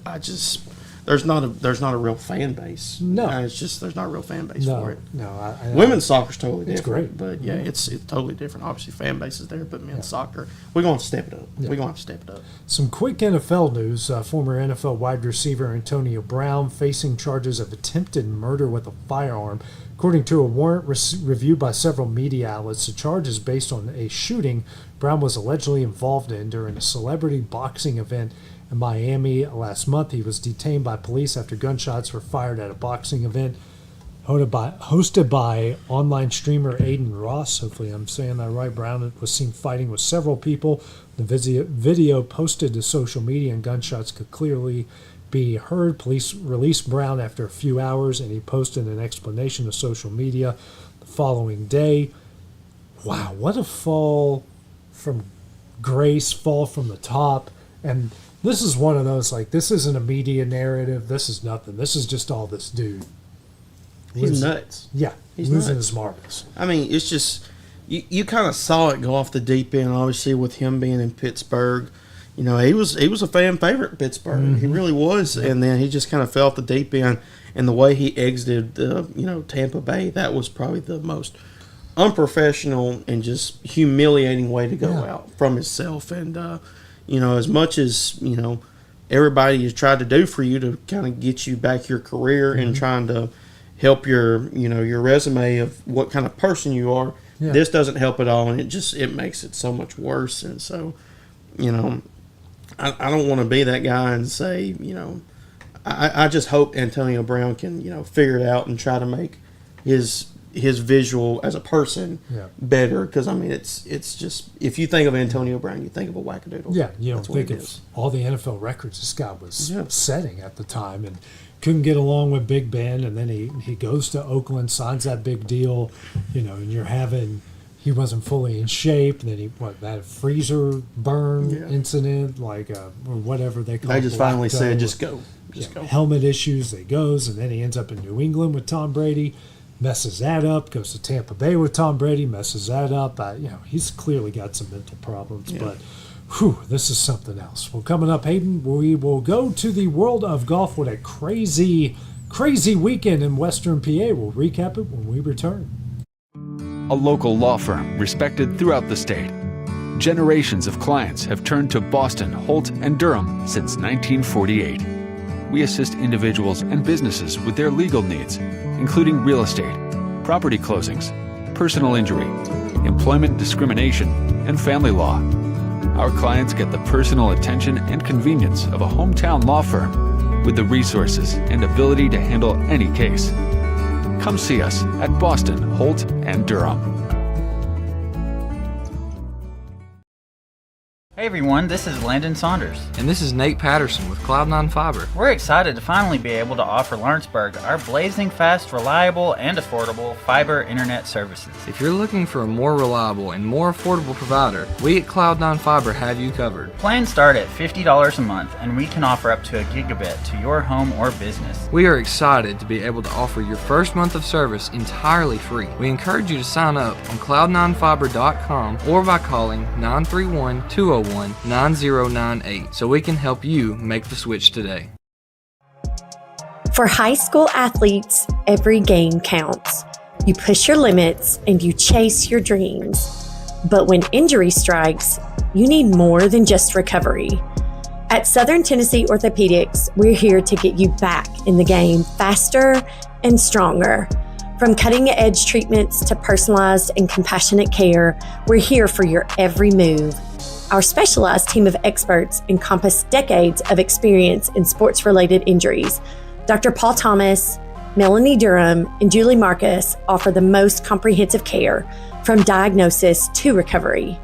there's not a real fan base. No, it's just there's not a real fan base for it. No, women's soccer's totally different. It's great, but yeah, it's totally different. Obviously, fan base is there, but men's soccer, we're going to step it up. Yeah. We're going to have to step it up. Some quick NFL news: former NFL wide receiver Antonio Brown facing charges of attempted murder with a firearm. According to a warrant reviewed by several media outlets, the charge is based on a shooting Brown was allegedly involved in during a celebrity boxing event in Miami last month. He was detained by police after gunshots were fired at a boxing event hosted by online streamer Hayden Ross. Hopefully I'm saying that right. Brown was seen fighting with several people. The video posted to social media, and gunshots could clearly be heard. Police released Brown after a few hours, and he posted an explanation to social media the following day. Wow, what a fall from grace, fall from the top. And this is one of those, like, this isn't a media narrative. This is nothing. This is just all this dude. He's nuts. Yeah, he's losing nuts. his marbles. I mean, it's just, you kind of saw it go off the deep end, obviously, with him being in Pittsburgh. He was a fan favorite in Pittsburgh. Mm-hmm. He really was. And then he just kind of fell off the deep end. And the way he exited, Tampa Bay, that was probably the most unprofessional and just humiliating way to go out from himself. And, as much as, everybody has tried to do for you to kind of get you back your career and trying to help your resume of what kind of person you are, this doesn't help at all. And it makes it so much worse. And so, I don't want to be that guy and say, I just hope Antonio Brown can, figure it out and try to make his his visual as a person better. Because I mean, it's just, if you think of Antonio Brown, you think of a wackadoodle. Yeah, you don't think of all the NFL records this guy was setting at the time, and couldn't get along with Big Ben, and then he goes to Oakland, signs that big deal, and you're having, he wasn't fully in shape, and then he had a freezer burn incident, or whatever they call it. They just finally said, just go. Just go. Helmet issues, they goes, and then he ends up in New England with Tom Brady, messes that up, goes to Tampa Bay with Tom Brady, messes that up. He's clearly got some mental problems, but this is something else. Well, coming up, Hayden, we will go to the world of golf with a crazy, crazy weekend in Western PA. We'll recap it when we return. A local law firm respected throughout the state. Generations of clients have turned to Boston, Holt, and Durham since 1948. We assist individuals and businesses with their legal needs, including real estate, property closings, personal injury, employment discrimination, and family law. Our clients get the personal attention and convenience of a hometown law firm with the resources and ability to handle any case. Come see us at Boston, Holt, and Durham. Hey everyone, this is Landon Saunders. And this is Nate Patterson with Cloud9 Fiber. We're excited to finally be able to offer Lawrenceburg our blazing fast, reliable, and affordable fiber internet services. If you're looking for a more reliable and more affordable provider, we at Cloud9 Fiber have you covered. Plans start at $50 a month, and we can offer up to a gigabit to your home or business. We are excited to be able to offer your first month of service entirely free. We encourage you to sign up on cloud9fiber.com or by calling 931-201-9098 so we can help you make the switch today. For high school athletes, every game counts. You push your limits and you chase your dreams. But when injury strikes, you need more than just recovery. At Southern Tennessee Orthopedics, we're here to get you back in the game faster and stronger. From cutting-edge treatments to personalized and compassionate care, we're here for your every move. Our specialized team of experts encompass decades of experience in sports-related injuries. Dr. Paul Thomas, Melanie Durham, and Julie Marcus offer the most comprehensive care from diagnosis to recovery.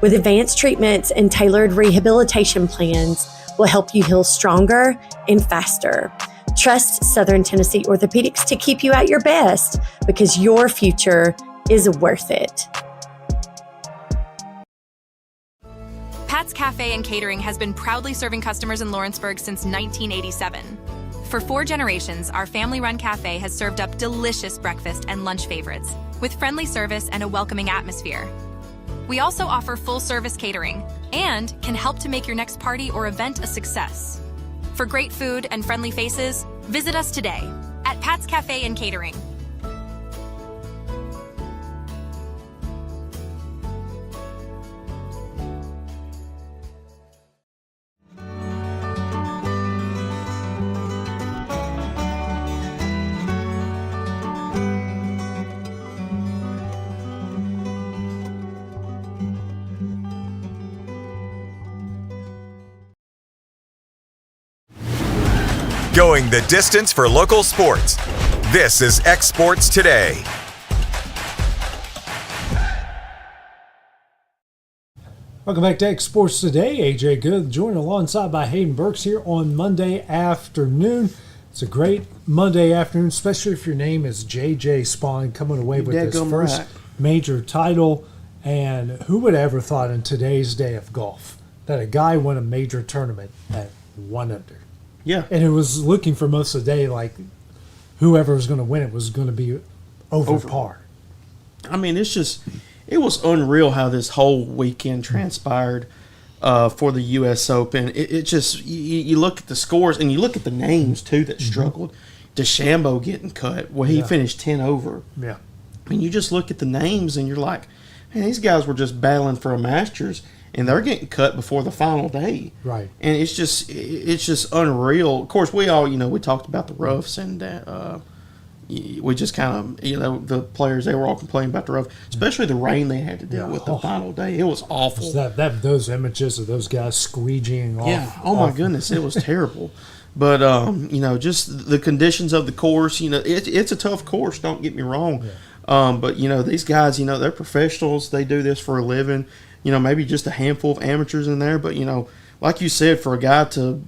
With advanced treatments and tailored rehabilitation plans, we'll help you heal stronger and faster. Trust Southern Tennessee Orthopedics to keep you at your best because your future is worth it. Pat's Cafe and Catering has been proudly serving customers in Lawrenceburg since 1987. For 4 generations, our family-run cafe has served up delicious breakfast and lunch favorites with friendly service and a welcoming atmosphere. We also offer full-service catering and can help to make your next party or event a success. For great food and friendly faces, visit us today at Pat's Cafe and Catering. Going the distance for local sports. This is X Sports Today. Welcome back to X Sports Today. AJ Good joined alongside by Hayden Burks here on Monday afternoon. It's a great Monday afternoon, especially if your name is JJ Spawn, coming away with this first major title. And who would have ever thought in today's day of golf that a guy won a major tournament at 1 under? Yeah. And it was looking for most of the day like whoever was going to win it was going to be over par. I mean, it was unreal how this whole weekend transpired for the U.S. Open. It just, you look at the scores and you look at the names, too, that struggled. DeChambeau getting cut. Well, he finished 10 over. Yeah. I mean, you just look at the names and you're like, man, these guys were just battling for a Masters. And they're getting cut before the final day. Right. And it's just unreal. Of course, we all, we talked about the roughs and we just kind of, the players, they were all complaining about the rough, especially the rain they had to deal with the final day. It was awful. Those images of those guys squeegeeing off. Yeah. Oh, my goodness. It was terrible. But, just the conditions of the course, it's a tough course, don't get me wrong. But, these guys, they're professionals. They do this for a living. Maybe just a handful of amateurs in there. But, like you said, for a guy to,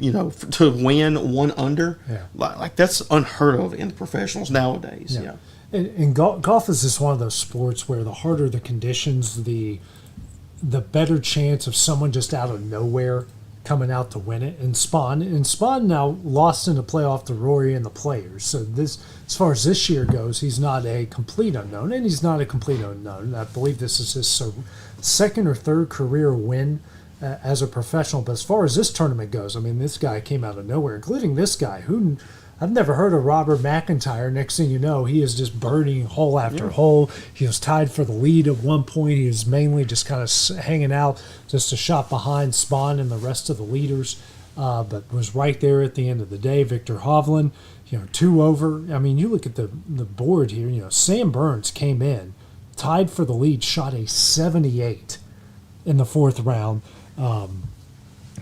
to win 1 under, like that's unheard of in the professionals nowadays. Yeah. And golf is just one of those sports where the harder the conditions, the better chance of someone just out of nowhere coming out to win it. And Spawn now lost in the playoff to Rory and the Players. So this, as far as this year goes, he's not a complete unknown, and he's not a complete unknown. I believe this is his second or third career win as a professional. But as far as this tournament goes, I mean, this guy came out of nowhere, including this guy who I've never heard of Robert McIntyre. Next thing you know, he is just birdieing hole after hole. He was tied for the lead at one point. He was mainly just kind of hanging out, just a shot behind Spawn and the rest of the leaders, but was right there at the end of the day. Victor Hovland, 2 over. I mean, you look at the board here. Sam Burns came in, tied for the lead, shot a 78 in the 4th round.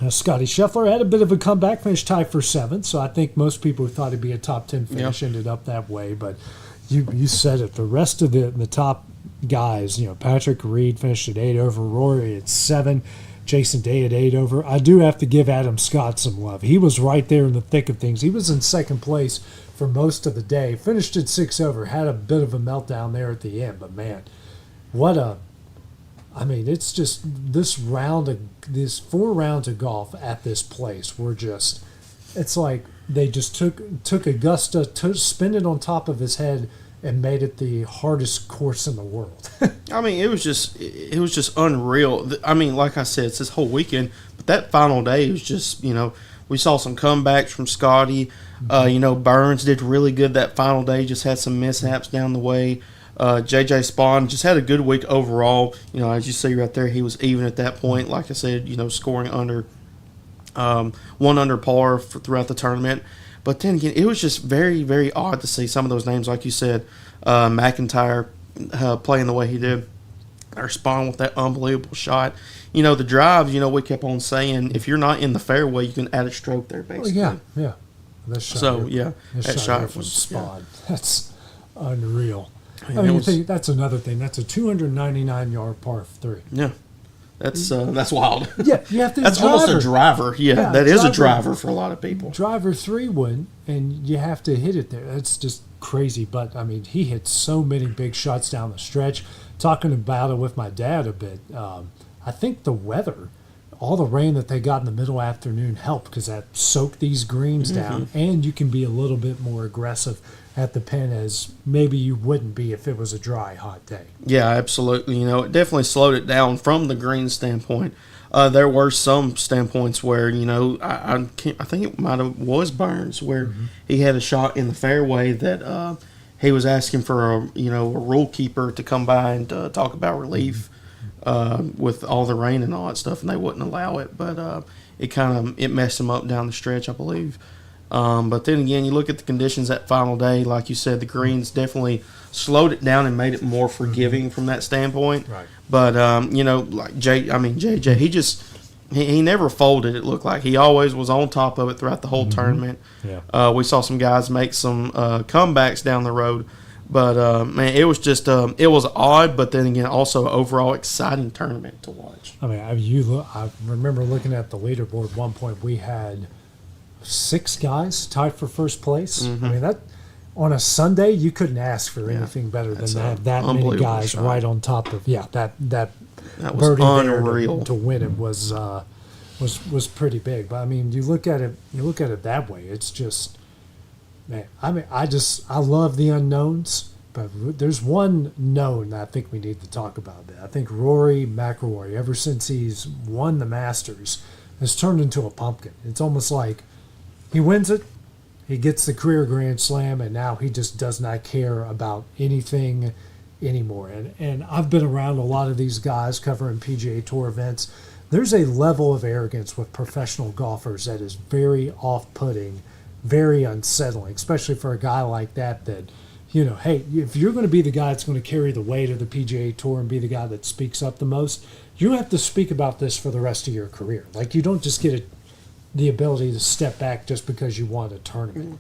Scotty Scheffler had a bit of a comeback, finished tied for 7th, so I think most people who thought it'd be a top 10 finish ended up that way. But you said it. The rest of the top guys, Patrick Reed finished at 8 over, Rory at 7, Jason Day at 8 over. I do have to give Adam Scott some love. He was right there in the thick of things. He was in second place for most of the day, finished at 6 over, had a bit of a meltdown there at the end. But man, it's just these 4 rounds of golf at this place were just, it's like they just took Augusta, spin it on top of his head, and made it the hardest course in the world. It was just unreal. I mean, like I said, it's this whole weekend, but that final day was just, we saw some comebacks from Scotty. Burns did really good that final day, just had some mishaps down the way. JJ Spawn just had a good week overall. As you see right there, he was even at that point. Like I said, scoring under 1 under par throughout the tournament. But then again, it was just very, very odd to see some of those names, like you said, McIntyre playing the way he did, or Spawn with that unbelievable shot. The drives, we kept on saying, if you're not in the fairway, you can add a stroke there, basically. Yeah. This shot was Spawn. That's unreal. You think that's another thing. That's a 299-yard par 3. Yeah, that's wild. Yeah, you have to. That's almost a driver. Yeah, that is a driver for a lot of people. Driver 3 wood, and you have to hit it there. That's just crazy. But he hit so many big shots down the stretch. Talking about it with my dad a bit. I think the weather, all the rain that they got in the middle afternoon helped, because that soaked these greens down, and you can be a little bit more aggressive at the pin as maybe you wouldn't be if it was a dry, hot day. Yeah, absolutely. It definitely slowed it down from the green standpoint. There were some standpoints where, I think it might have was Burns, where he had a shot in the fairway that he was asking for a rule keeper to come by and talk about relief with all the rain and all that stuff, and they wouldn't allow it. But it messed him up down the stretch, I believe. But then again, you look at the conditions that final day, like you said, the greens definitely slowed it down and made it more forgiving from that standpoint. Right. But, like JJ, he never folded, it looked like. He always was on top of it throughout the whole tournament. Yeah. We saw some guys make some comebacks down the road. But, man, it was just it was odd, but then again, also an overall exciting tournament to watch. I remember looking at the leaderboard at one point. We had 6 guys tied for first place. That on a Sunday, you couldn't ask for anything better than to have that many guys right on top of that was unreal. To win it was pretty big. But you look at it that way. It's just, man. I love the unknowns, but there's one known that I think we need to talk about. I think Rory McIlroy, ever since he's won the Masters, has turned into a pumpkin. It's almost like he wins it, he gets the career Grand Slam, and now he just does not care about anything anymore. And I've been around a lot of these guys covering PGA Tour events. There's a level of arrogance with professional golfers that is very off-putting, very unsettling, especially for a guy like that, hey, if you're going to be the guy that's going to carry the weight of the PGA Tour and be the guy that speaks up the most, you have to speak about this for the rest of your career. You don't just get the ability to step back just because you won a tournament.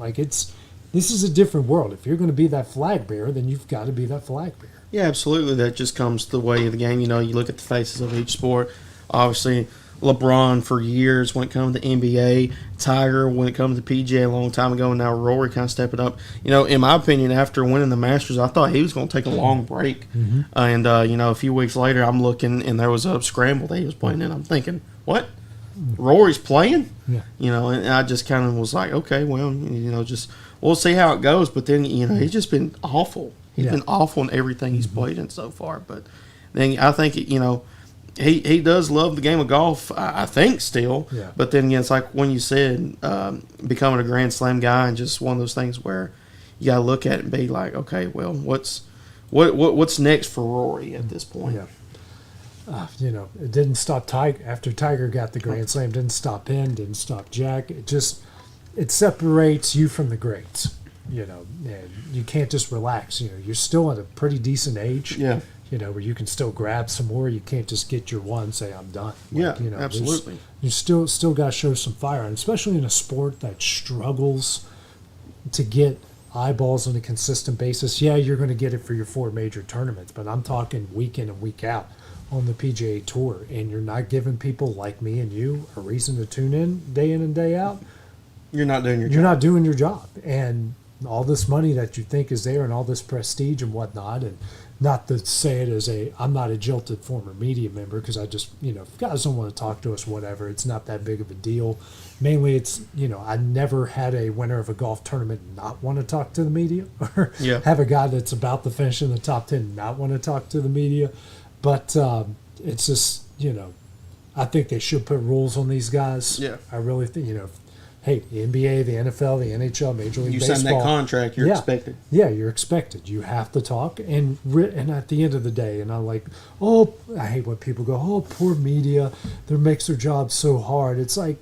this is a different world. If you're going to be that flag bearer, then you've got to be that flag bearer. Yeah, absolutely. That just comes the way of the game. You know, you look at the faces of each sport. Obviously, LeBron for years when it comes to NBA, Tiger when it comes to PGA a long time ago, and now Rory kind of stepping up. You know, in my opinion, after winning the Masters, I thought he was going to take a long break. And, you know, a few weeks later, I'm looking, and there was a scramble that he was playing in. I'm thinking, what? Rory's playing? Yeah. You know, and I just kind of was like, okay, well, you know, just we'll see how it goes. But then, you know, he's just been awful. He's been awful in everything he's played in so far. But then I think, you know, he does love the game of golf, I think, still. Yeah. But then again, it's like when you said becoming a Grand Slam guy, and just one of those things where you got to look at it and be like, okay, well, what's next for Rory at this point? Yeah. You know, it didn't stop Tiger. After Tiger got the Grand Slam, didn't stop him, didn't stop Jack. It separates you from the greats. You know, and you can't just relax. You know, you're still at a pretty decent age. Yeah. You know, where you can still grab some more. You can't just get your one and say, I'm done. Yeah, you know, absolutely. You still got to show some fire, and especially in a sport that struggles to get eyeballs on a consistent basis. Yeah, you're going to get it for your 4 major tournaments, but I'm talking week in and week out on the PGA Tour, and you're not giving people like me and you a reason to tune in and day out. You're not doing your job. You're not doing your job. And all this money that you think is there and all this prestige and whatnot, and not to say it as I'm not a jilted former media member, because I just, you know, if guys don't want to talk to us, whatever, it's not that big of a deal. Mainly it's, you know, I never had a winner of a golf tournament not want to talk to the media, or have a guy that's about to finish in the top 10 not want to talk to the media. But it's just, you know, I think they should put rules on these guys. Yeah. I really think, you know, hey, the NBA, the NFL, the NHL, Major League Baseball. You sign that contract, you're expected. Yeah, you're expected. You have to talk. And at the end of the day, and I'm like, I hate when people go, poor media, that makes their job so hard. It's like,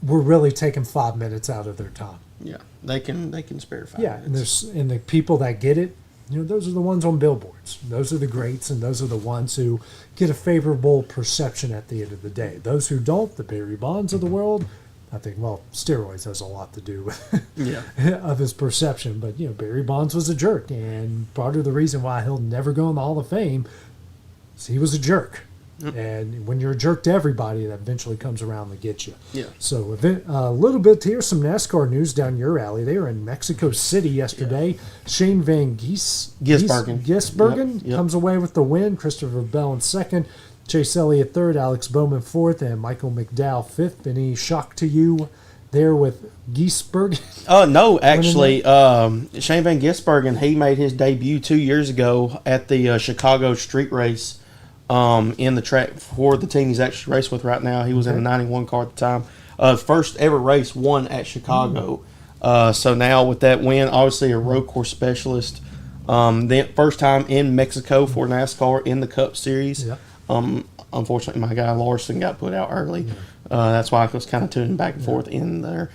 we're really taking 5 minutes out of their time. Yeah, they can spare 5 minutes. And the people that get it, you know, those are the ones on billboards. Those are the greats, and those are the ones who get a favorable perception at the end of the day. Those who don't, the Barry Bonds of the world, I think, well, steroids has a lot to do with of his perception. But, you know, Barry Bonds was a jerk. And part of the reason why he'll never go in the Hall of Fame is he was a jerk. Yep. And when you're a jerk to everybody, that eventually comes around to get you. Yeah. So a little bit here, some NASCAR news down your alley. They were in Mexico City yesterday. Shane Van Gisbergen comes away with the win. Christopher Bell in second. Chase Elliott third, Alex Bowman fourth, and Michael McDowell fifth. Any shock to you there with Gisbergen? No, actually, Shane Van Gisbergen, he made his debut 2 years ago at the Chicago street race in the track for the team he's actually racing with right now. He was in a 91 car at the time. First ever race won at Chicago. So now with that win, obviously a road course specialist. The first time in Mexico for NASCAR in the Cup Series. Yeah. Unfortunately, my guy Larson got put out early. That's why I was kind of tuning back and forth in there.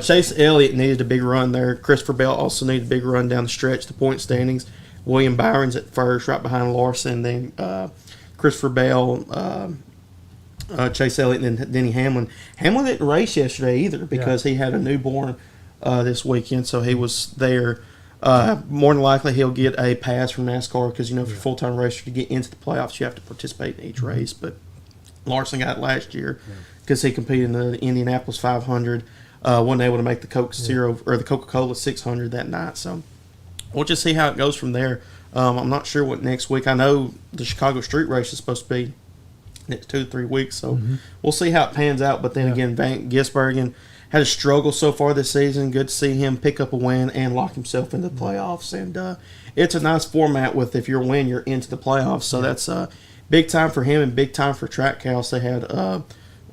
Chase Elliott needed a big run there. Christopher Bell also needed a big run down the stretch, the point standings. William Byron's at first, right behind Larson. Then Christopher Bell, Chase Elliott, and then Denny Hamlin. Hamlin didn't race yesterday either because he had a newborn this weekend, so he was there. More than likely, he'll get a pass from NASCAR because, you know, if you're a full-time racer, to get into the playoffs, you have to participate in each race. But Larson got it last year because he competed in the Indianapolis 500. Wasn't able to make the Coke Zero or the Coca-Cola 600 that night. So we'll just see how it goes from there. I'm not sure what next week. I know the Chicago Street Race is supposed to be next 2 to 3 weeks, so we'll see how it pans out. But then again, Van Gisbergen had a struggle so far this season. Good to see him pick up a win and lock himself into the playoffs. And it's a nice format with if you're a win, you're into the playoffs. So that's big time for him and big time for Trackhouse. They had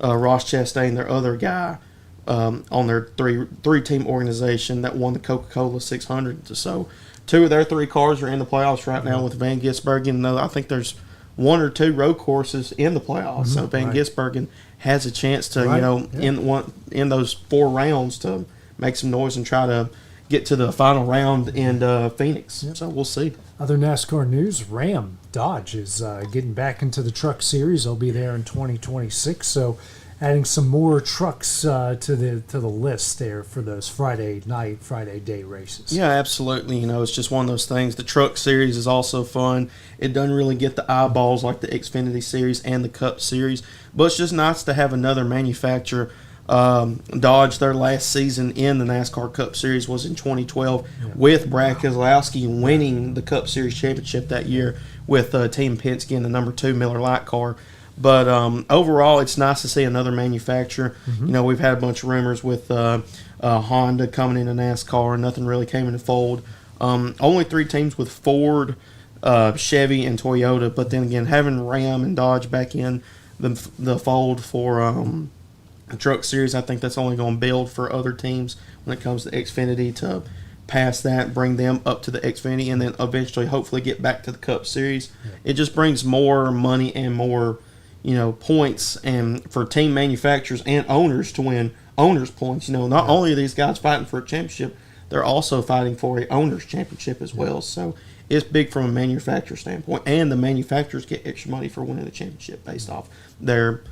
Ross Chastain, their other guy, on their three-team organization that won the Coca-Cola 600. So 2 of their 3 cars are in the playoffs right now with Van Gisbergen. I think there's 1 or 2 road courses in the playoffs. So Van Gisbergen has a chance to, in those 4 rounds to make some noise and try to get to the final round in Phoenix. So we'll see. Other NASCAR news, Ram Dodge is getting back into the Truck Series. They'll be there in 2026. So adding some more trucks to the list there for those Friday night, Friday day races. Yeah, absolutely. It's just one of those things. The Truck Series is also fun. It doesn't really get the eyeballs like the Xfinity Series and the Cup Series, but it's just nice to have another manufacturer. Dodge, their last season in the NASCAR Cup Series was in 2012 with Brad Keselowski winning the Cup Series championship that year with Team Penske in the number 2 Miller Lite car. But overall, it's nice to see another manufacturer. We've had a bunch of rumors with Honda coming into NASCAR, and nothing really came in the fold. Only 3 teams with Ford, Chevy, and Toyota. But then again, having Ram and Dodge back in the fold for the Truck Series, I think that's only going to build for other teams when it comes to Xfinity to pass that, bring them up to the Xfinity, and then eventually hopefully get back to the Cup Series. It just brings more money and more points, and for team manufacturers and owners to win owners points. Not only are these guys fighting for a championship, they're also fighting for a owners championship as well. So it's big from a manufacturer standpoint, and the manufacturers get extra money for winning the championship based off their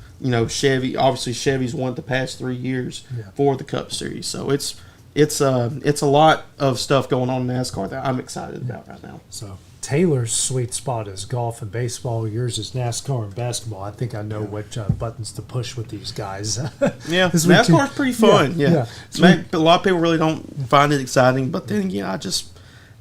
Chevy. Obviously Chevy's won the past 3 years for the Cup Series. So it's a lot of stuff going on in NASCAR that I'm excited about right now. So Taylor's sweet spot is golf and baseball. Yours is NASCAR and basketball. I think I know what buttons to push with these guys. NASCAR's pretty fun. A lot of people really don't find it exciting, but then again,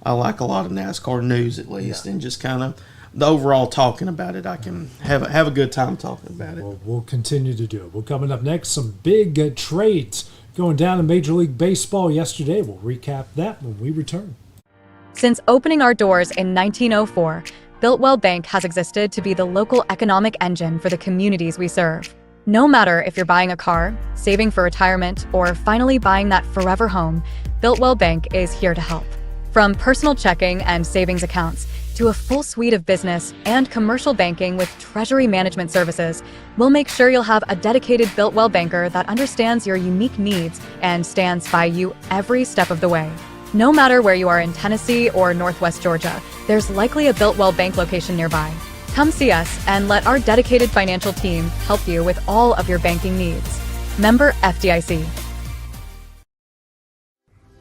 I like a lot of NASCAR news at least, and just kind of the overall talking about it. I can have a good time talking about it. Well, we'll continue to do it. Well, coming up next, some big trades going down in Major League Baseball yesterday. We'll recap that when we return. Since opening our doors in 1904, Builtwell Bank has existed to be the local economic engine for the communities we serve. No matter if you're buying a car, saving for retirement, or finally buying that forever home, Builtwell Bank is here to help. From personal checking and savings accounts to a full suite of business and commercial banking with treasury management services, we'll make sure you'll have a dedicated Builtwell banker that understands your unique needs and stands by you every step of the way. No matter where you are in Tennessee or Northwest Georgia, there's likely a Builtwell Bank location nearby. Come see us and let our dedicated financial team help you with all of your banking needs. Member FDIC.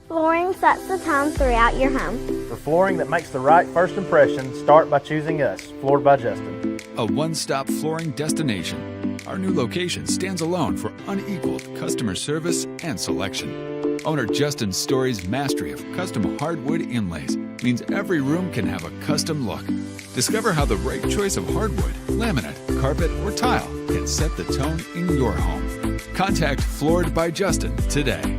Flooring sets the tone throughout your home. For flooring that makes the right first impression, start by choosing us, Floored by Justin. A one-stop flooring destination. Our new location stands alone for unequaled customer service and selection. Owner Justin Story's mastery of custom hardwood inlays means every room can have a custom look. Discover how the right choice of hardwood, laminate, carpet, or tile can set the tone in your home. Contact Floored by Justin today.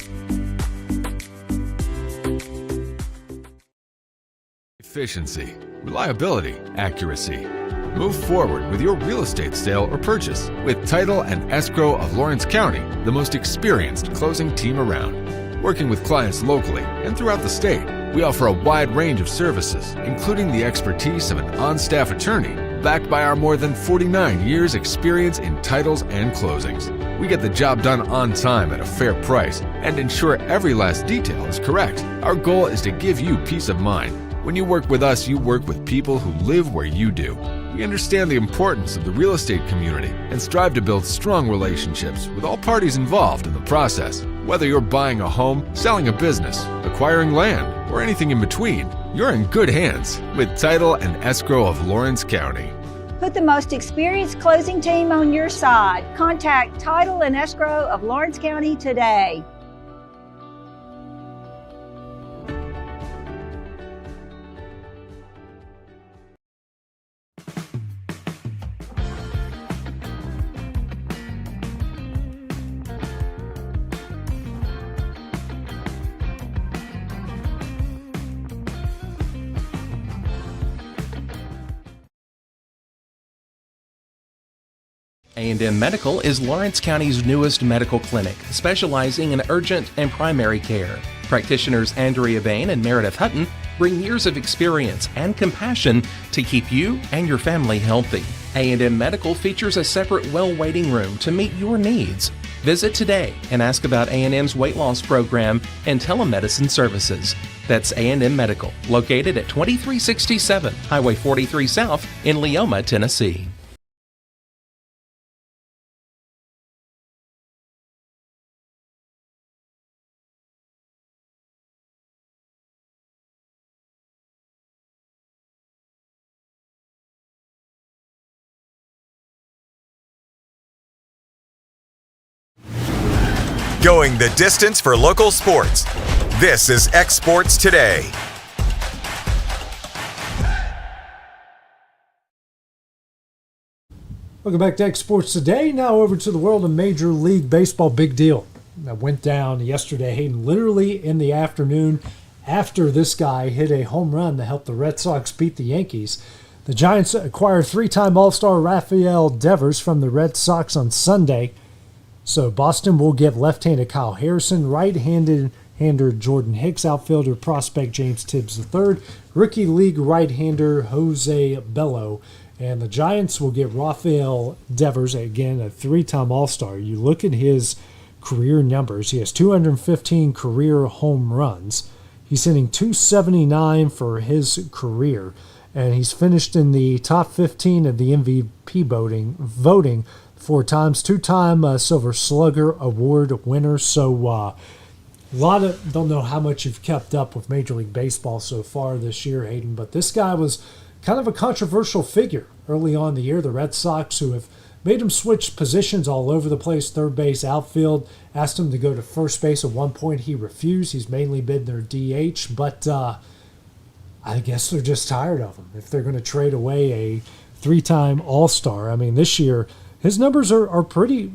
Efficiency, reliability, accuracy. Move forward with your real estate sale or purchase with Title and Escrow of Lawrence County, the most experienced closing team around. Working with clients locally and throughout the state, we offer a wide range of services, including the expertise of an on-staff attorney, backed by our more than 49 years' experience in titles and closings. We get the job done on time at a fair price and ensure every last detail is correct. Our goal is to give you peace of mind. When you work with us, you work with people who live where you do. We understand the importance of the real estate community and strive to build strong relationships with all parties involved in the process. Whether you're buying a home, selling a business, acquiring land, or anything in between, you're in good hands with Title and Escrow of Lawrence County. Put the most experienced closing team on your side. Contact Title and Escrow of Lawrence County today. A&M Medical is Lawrence County's newest medical clinic, specializing in urgent and primary care. Practitioners Andrea Bain and Meredith Hutton bring years of experience and compassion to keep you and your family healthy. A&M Medical features a separate well waiting room to meet your needs. Visit today and ask about A&M's weight loss program and telemedicine services. That's A&M Medical, located at 2367 Highway 43 South in Leoma, Tennessee. Going the distance for local sports. This is X Sports Today. Welcome back to X Sports Today. Now over to the world of Major League Baseball. Big deal that went down yesterday, Hayden, literally in the afternoon after this guy hit a home run to help the Red Sox beat the Yankees. The Giants acquired three-time All-Star Rafael Devers from the Red Sox on Sunday. So Boston will give left-handed Kyle Harrison, right-handed hander Jordan Hicks, outfielder prospect James Tibbs III, rookie league right-hander Jose Bello. And the Giants will get Rafael Devers, again, a three-time All-Star. You look at his career numbers. He has 215 career home runs. He's hitting .279 for his career. And he's finished in the top 15 of the MVP voting 4 times. 2-time Silver Slugger Award winner. So a lot of, don't know how much you've kept up with Major League Baseball so far this year, Hayden, but this guy was kind of a controversial figure early on in the year. The Red Sox, who have made him switch positions all over the place, third base, outfield, asked him to go to first base. At one point, he refused. He's mainly been their DH, but I guess they're just tired of him. If they're going to trade away a 3-time All-Star, I mean, this year, his numbers are pretty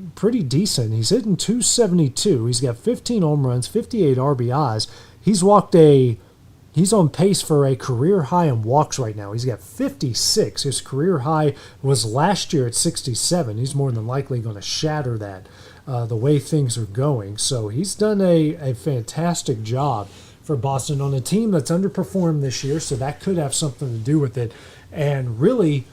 decent. He's hitting .272. He's got 15 home runs, 58 RBIs. He's on pace for a career high in walks right now. He's got 56. His career high was last year at 67. He's more than likely going to shatter that the way things are going. So he's done a fantastic job for Boston on a team that's underperformed this year, so that could have something to do with it. And really,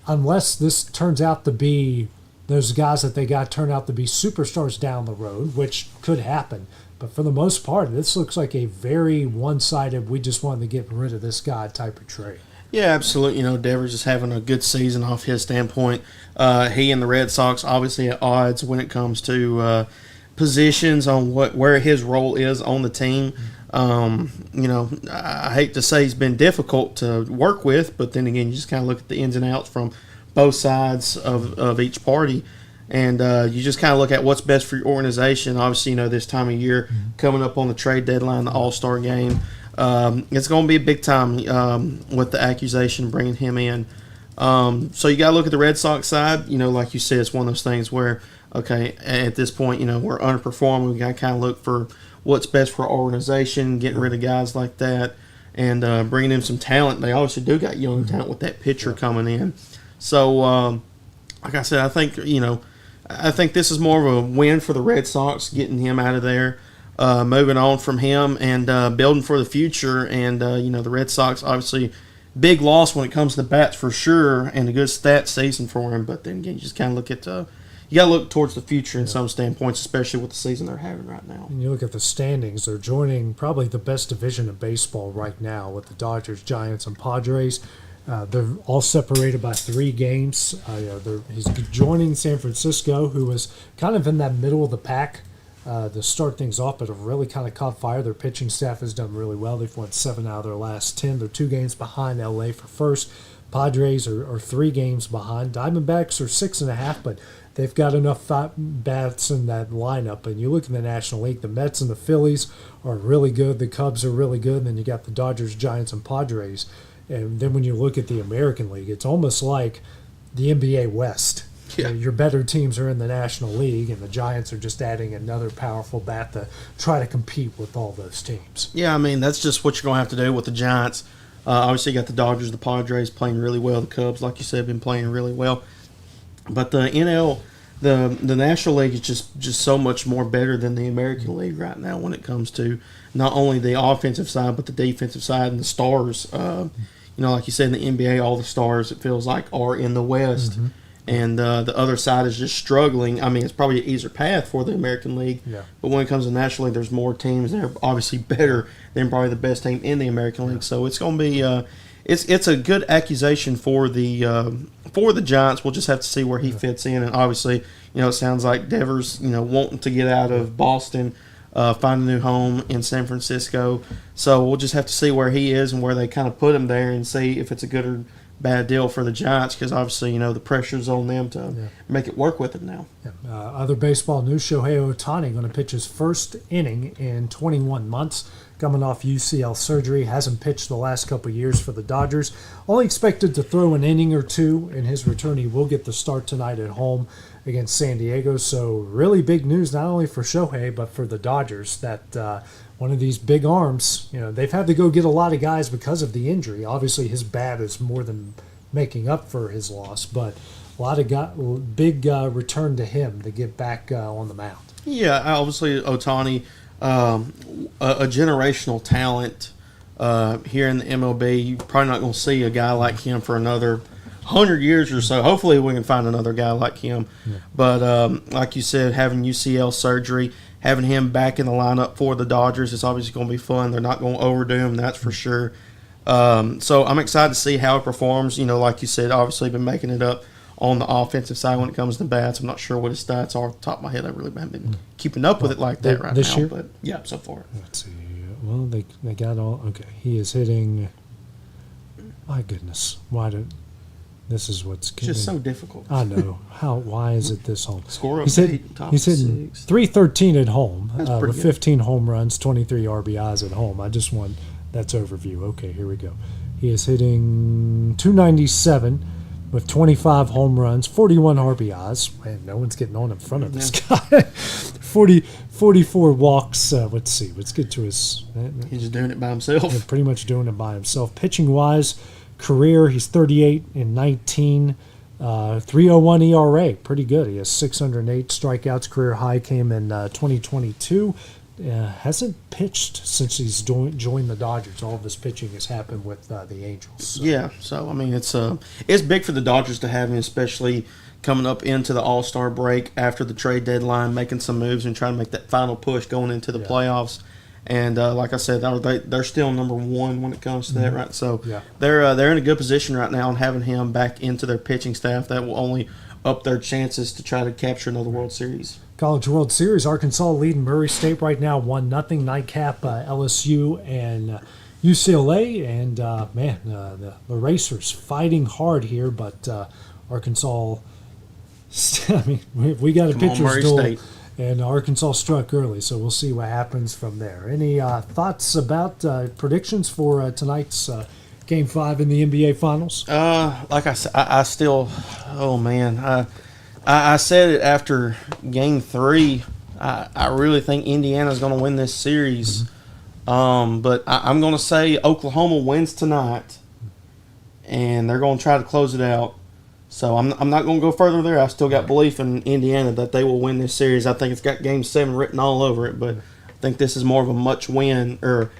unless this turns out to be those guys that they got turn out to be superstars down the road, which could happen, but for the most part, this looks like a very one-sided, we just wanted to get rid of this guy type of trade. Yeah, absolutely. You know, Devers is having a good season off his standpoint. He and the Red Sox obviously at odds when it comes to positions on where his role is on the team. You know, I hate to say he's been difficult to work with, but then again, you just kind of look at the ins and outs from both sides of each party. And you just kind of look at what's best for your organization. Obviously, you know, this time of year, coming up on the trade deadline, the All-Star game, it's going to be a big time with the accusation bringing him in. So you got to look at the Red Sox side. You know, like you said, it's one of those things where, okay, at this point, you know, we're underperforming. We got to kind of look for what's best for our organization, getting rid of guys like that, and bringing in some talent. They obviously do got young talent with that pitcher coming in. So, like I said, I think this is more of a win for the Red Sox, getting him out of there, moving on from him, and building for the future. And, you know, the Red Sox, obviously, big loss when it comes to bats for sure, and a good stat season for him. But then again, you just kind of look at you got to look towards the future in some standpoints, especially with the season they're having right now. And you look at the standings, they're joining probably the best division of baseball right now with the Dodgers, Giants, and Padres. They're all separated by 3 games. He's joining San Francisco, who was kind of in that middle of the pack to start things off, but have really kind of caught fire. Their pitching staff has done really well. They've won 7 out of their last 10. They're 2 games behind LA for first. Padres are 3 games behind. Diamondbacks are 6.5, but they've got enough bats in that lineup. And you look in the National League, the Mets and the Phillies are really good. The Cubs are really good. And then you got the Dodgers, Giants, and Padres. And then when you look at the American League, it's almost like the NBA West. Yeah. Your better teams are in the National League, and the Giants are just adding another powerful bat to try to compete with all those teams. Yeah, I mean, that's just what you're going to have to do with the Giants. Obviously, you got the Dodgers, the Padres playing really well. The Cubs, like you said, have been playing really well. But the NL, the National League is just so much more better than the American League right now when it comes to not only the offensive side, but the defensive side and the stars. You know, like you said, in the NBA, all the stars, it feels like, are in the West. Mm-hmm. And the other side is just struggling. I mean, it's probably an easier path for the American League. Yeah. But when it comes to the National League, there's more teams that are obviously better than probably the best team in the American League. So it's going to be it's a good accusation for the Giants. We'll just have to see where he fits in. And obviously, you know, it sounds like Devers, you know, wanting to get out of Boston, find a new home in San Francisco. So we'll just have to see where he is and where they kind of put him there and see if it's a good or bad deal for the Giants because obviously, the pressure's on them to make it work with it now. Yeah. Other baseball news, Shohei Ohtani going to pitch his first inning in 21 months. Coming off UCL surgery, hasn't pitched the last couple of years for the Dodgers. Only expected to throw an inning or two in his return. He will get the start tonight at home against San Diego. So really big news, not only for Shohei, but for the Dodgers, that one of these big arms, they've had to go get a lot of guys because of the injury. Obviously, his bat is more than making up for his loss, but a lot of big return to him to get back on the mound. Yeah, obviously Ohtani, a generational talent here in the MLB. You're probably not going to see a guy like him for another 100 years or so. Hopefully we can find another guy like him. Yeah. But like you said, having UCL surgery, having him back in the lineup for the Dodgers is obviously going to be fun. They're not going to overdo him, that's for sure. So I'm excited to see how it performs. Like you said, obviously been making it up on the offensive side when it comes to bats. I'm not sure what his stats are off the top of my head. I really haven't been keeping up with it like that right this now. Year? But yeah, so far. Let's see. Well, they got all okay. He is hitting. My goodness, why did this is what's it's just so difficult. I know why is it this home? Score he's hitting 313 at home with 15 home runs, 23 RBIs at home. I just want that's overview. Okay, here we go. He is hitting 297. With 25 home runs, 41 RBIs. Man, no one's getting on in front of this guy. 44 walks. Let's see. Let's get to his... He's just doing it by himself. Yeah, pretty much doing it by himself. Pitching-wise, career, he's 38 and 19. 3.01 ERA. Pretty good. He has 608 strikeouts. Career high came in 2022. Hasn't pitched since he's joined the Dodgers. All of his pitching has happened with the Angels. So. Yeah, so I mean it's big for the Dodgers to have him, especially coming up into the All-Star break after the trade deadline, making some moves and trying to make that final push going into the playoffs. And like I said, they're still number one when it comes to that, right? So they're in a good position right now, and having him back into their pitching staff, that will only up their chances to try to capture another World Series. College World Series, Arkansas leading Murray State right now, 1-0 nightcap. LSU and UCLA, and the Racers fighting hard here, but Arkansas. I mean, we got a pitcher's duel, and Arkansas struck early, so we'll see what happens from there. Any thoughts about predictions for tonight's Game 5 in the NBA Finals? Like I said, I still, oh man, I said it after Game 3. I really think Indiana's going to win this series. But I'm going to say Oklahoma wins tonight, and they're going to try to close it out. So I'm not going to go further there. I still got belief in Indiana that they will win this series. I think it's got Game 7 written all over it, but I think this is more of a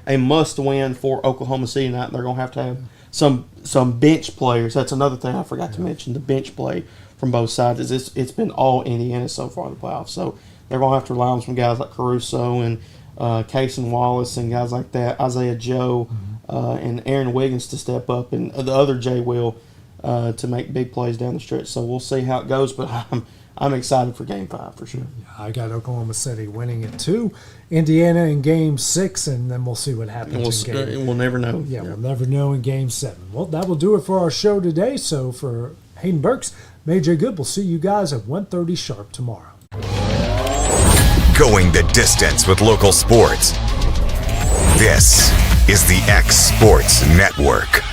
a must-win for Oklahoma City tonight. They're going to have some bench players. That's another thing I forgot to mention, the bench play from both sides. It's been all Indiana so far in the playoffs. So they're going to have to rely on some guys like Caruso and Cason Wallace and guys like that, Isaiah Joe and Aaron Wiggins to step up, and the other Jay Will to make big plays down the stretch. So we'll see how it goes, but I'm excited for Game 5 for sure. I got Oklahoma City winning it 2, Indiana in Game 6, and then we'll see what happens in Game. We'll never know. Yeah, we'll never know in Game 7. Well, that will do it for our show today. So for Hayden Burks, Major Good, we'll see you guys at 1:30 sharp tomorrow. Going the distance with local sports. This is the X Sports Network.